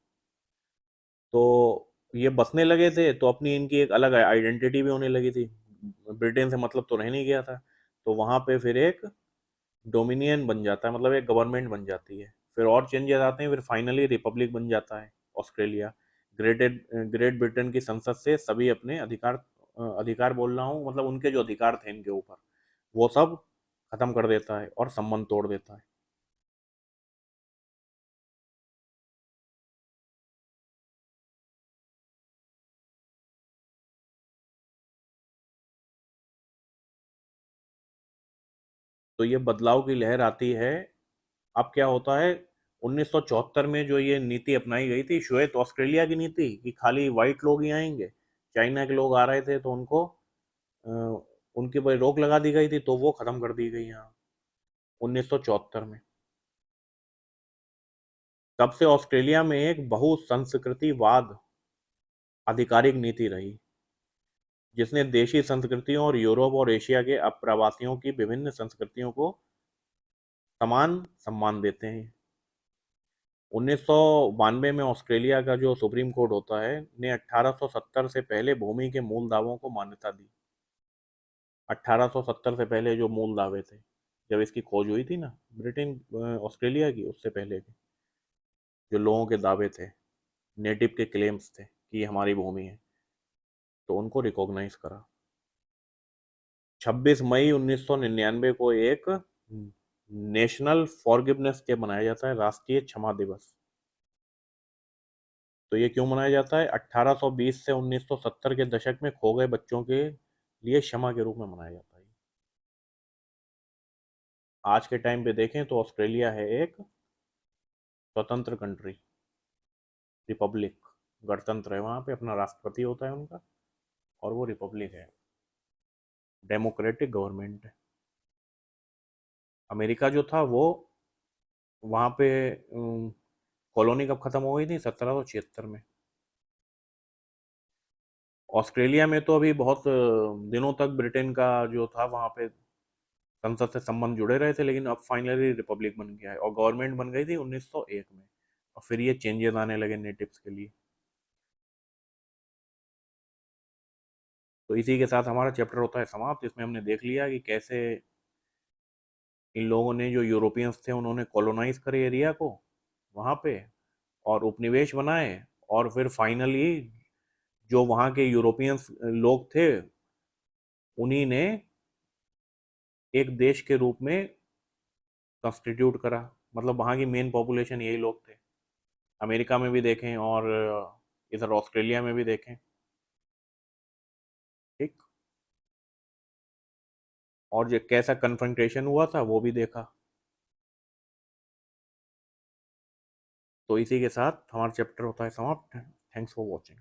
तो ये बसने लगे थे तो अपनी इनकी एक अलग आइडेंटिटी भी होने लगी थी। ब्रिटेन से मतलब तो रह नहीं गया था, तो वहाँ पे फिर एक डोमिनियन बन जाता है, मतलब एक गवर्नमेंट बन जाती है। फिर और चेंजेस आते हैं, फिर फाइनली रिपब्लिक बन जाता है ऑस्ट्रेलिया। ग्रेट ब्रिटेन की संसद से सभी अपने अधिकार बोल रहा हूँ, मतलब उनके जो अधिकार थे इनके ऊपर, वो सब खत्म कर देता है और संबंध तोड़ देता है। तो ये बदलाव की लहर आती है। अब क्या होता है, 1974 में जो ये नीति अपनाई गई थी, श्वेत ऑस्ट्रेलिया की नीति, कि खाली वाइट लोग ही आएंगे। चाइना के लोग आ रहे थे तो उनको अ, उनके पर रोक लगा दी गई थी, तो वो खत्म कर दी गई यहाँ 1974 में। तब से ऑस्ट्रेलिया में एक बहुसंस्कृतिवाद आधिकारिक नीति रही, जिसने देशी संस्कृतियों और यूरोप और एशिया के अप्रवासियों की विभिन्न संस्कृतियों को समान सम्मान देते हैं। 1992 में ऑस्ट्रेलिया का जो सुप्रीम कोर्ट होता है ने 1870 से पहले भूमि के मूल दावों को मान्यता दी। 1870 से पहले जो मूल दावे थे, जब इसकी खोज हुई थी ना ब्रिटेन ऑस्ट्रेलिया की, उससे पहले के जो लोगों के दावे थे, नेटिव के क्लेम्स थे कि ये हमारी भूमि है, तो उनको रिकॉग्नाइज करा। 26 मई 1999 को एक नेशनल फॉरगिवनेस डे मनाया जाता है, राष्ट्रीय क्षमा दिवस। तो ये क्यों मनाया जाता है? 1820 से 1970 के दशक में खो गए बच्चों के लिए क्षमा के रूप में मनाया जाता है। आज के टाइम पे देखें तो ऑस्ट्रेलिया है एक स्वतंत्र कंट्री, रिपब्लिक, गणतंत्र है। वहाँ पे अपना राष्ट्रपति होता है उनका, और वो रिपब्लिक है, डेमोक्रेटिक गवर्नमेंट है। अमेरिका जो था वो वहाँ पे कॉलोनी कब खत्म हो गई थी? 1776 में। ऑस्ट्रेलिया में तो अभी बहुत दिनों तक ब्रिटेन का जो था वहाँ पे संसद से संबंध जुड़े रहे थे, लेकिन अब फाइनली रिपब्लिक बन गया है और गवर्नमेंट बन गई थी 1901 में। और फिर ये चेंजेस आने लगे नेटिव्स के लिए। तो इसी के साथ हमारा चैप्टर होता है समाप्त। इसमें हमने देख लिया कि कैसे इन लोगों ने, जो यूरोपियंस थे, उन्होंने कॉलोनाइज करे एरिया को वहाँ पे, और उपनिवेश बनाए। और फिर फाइनली जो वहाँ के यूरोपियंस लोग थे, उन्हीं ने एक देश के रूप में कंस्टिट्यूट करा। मतलब वहाँ की मेन पॉपुलेशन यही लोग थे। अमेरिका में भी देखें और इधर ऑस्ट्रेलिया में भी देखें। ठीक। और जो कैसा कन्फ्रंटेशन हुआ था वो भी देखा। तो इसी के साथ हमारा चैप्टर होता है समाप्त। Thanks for watching.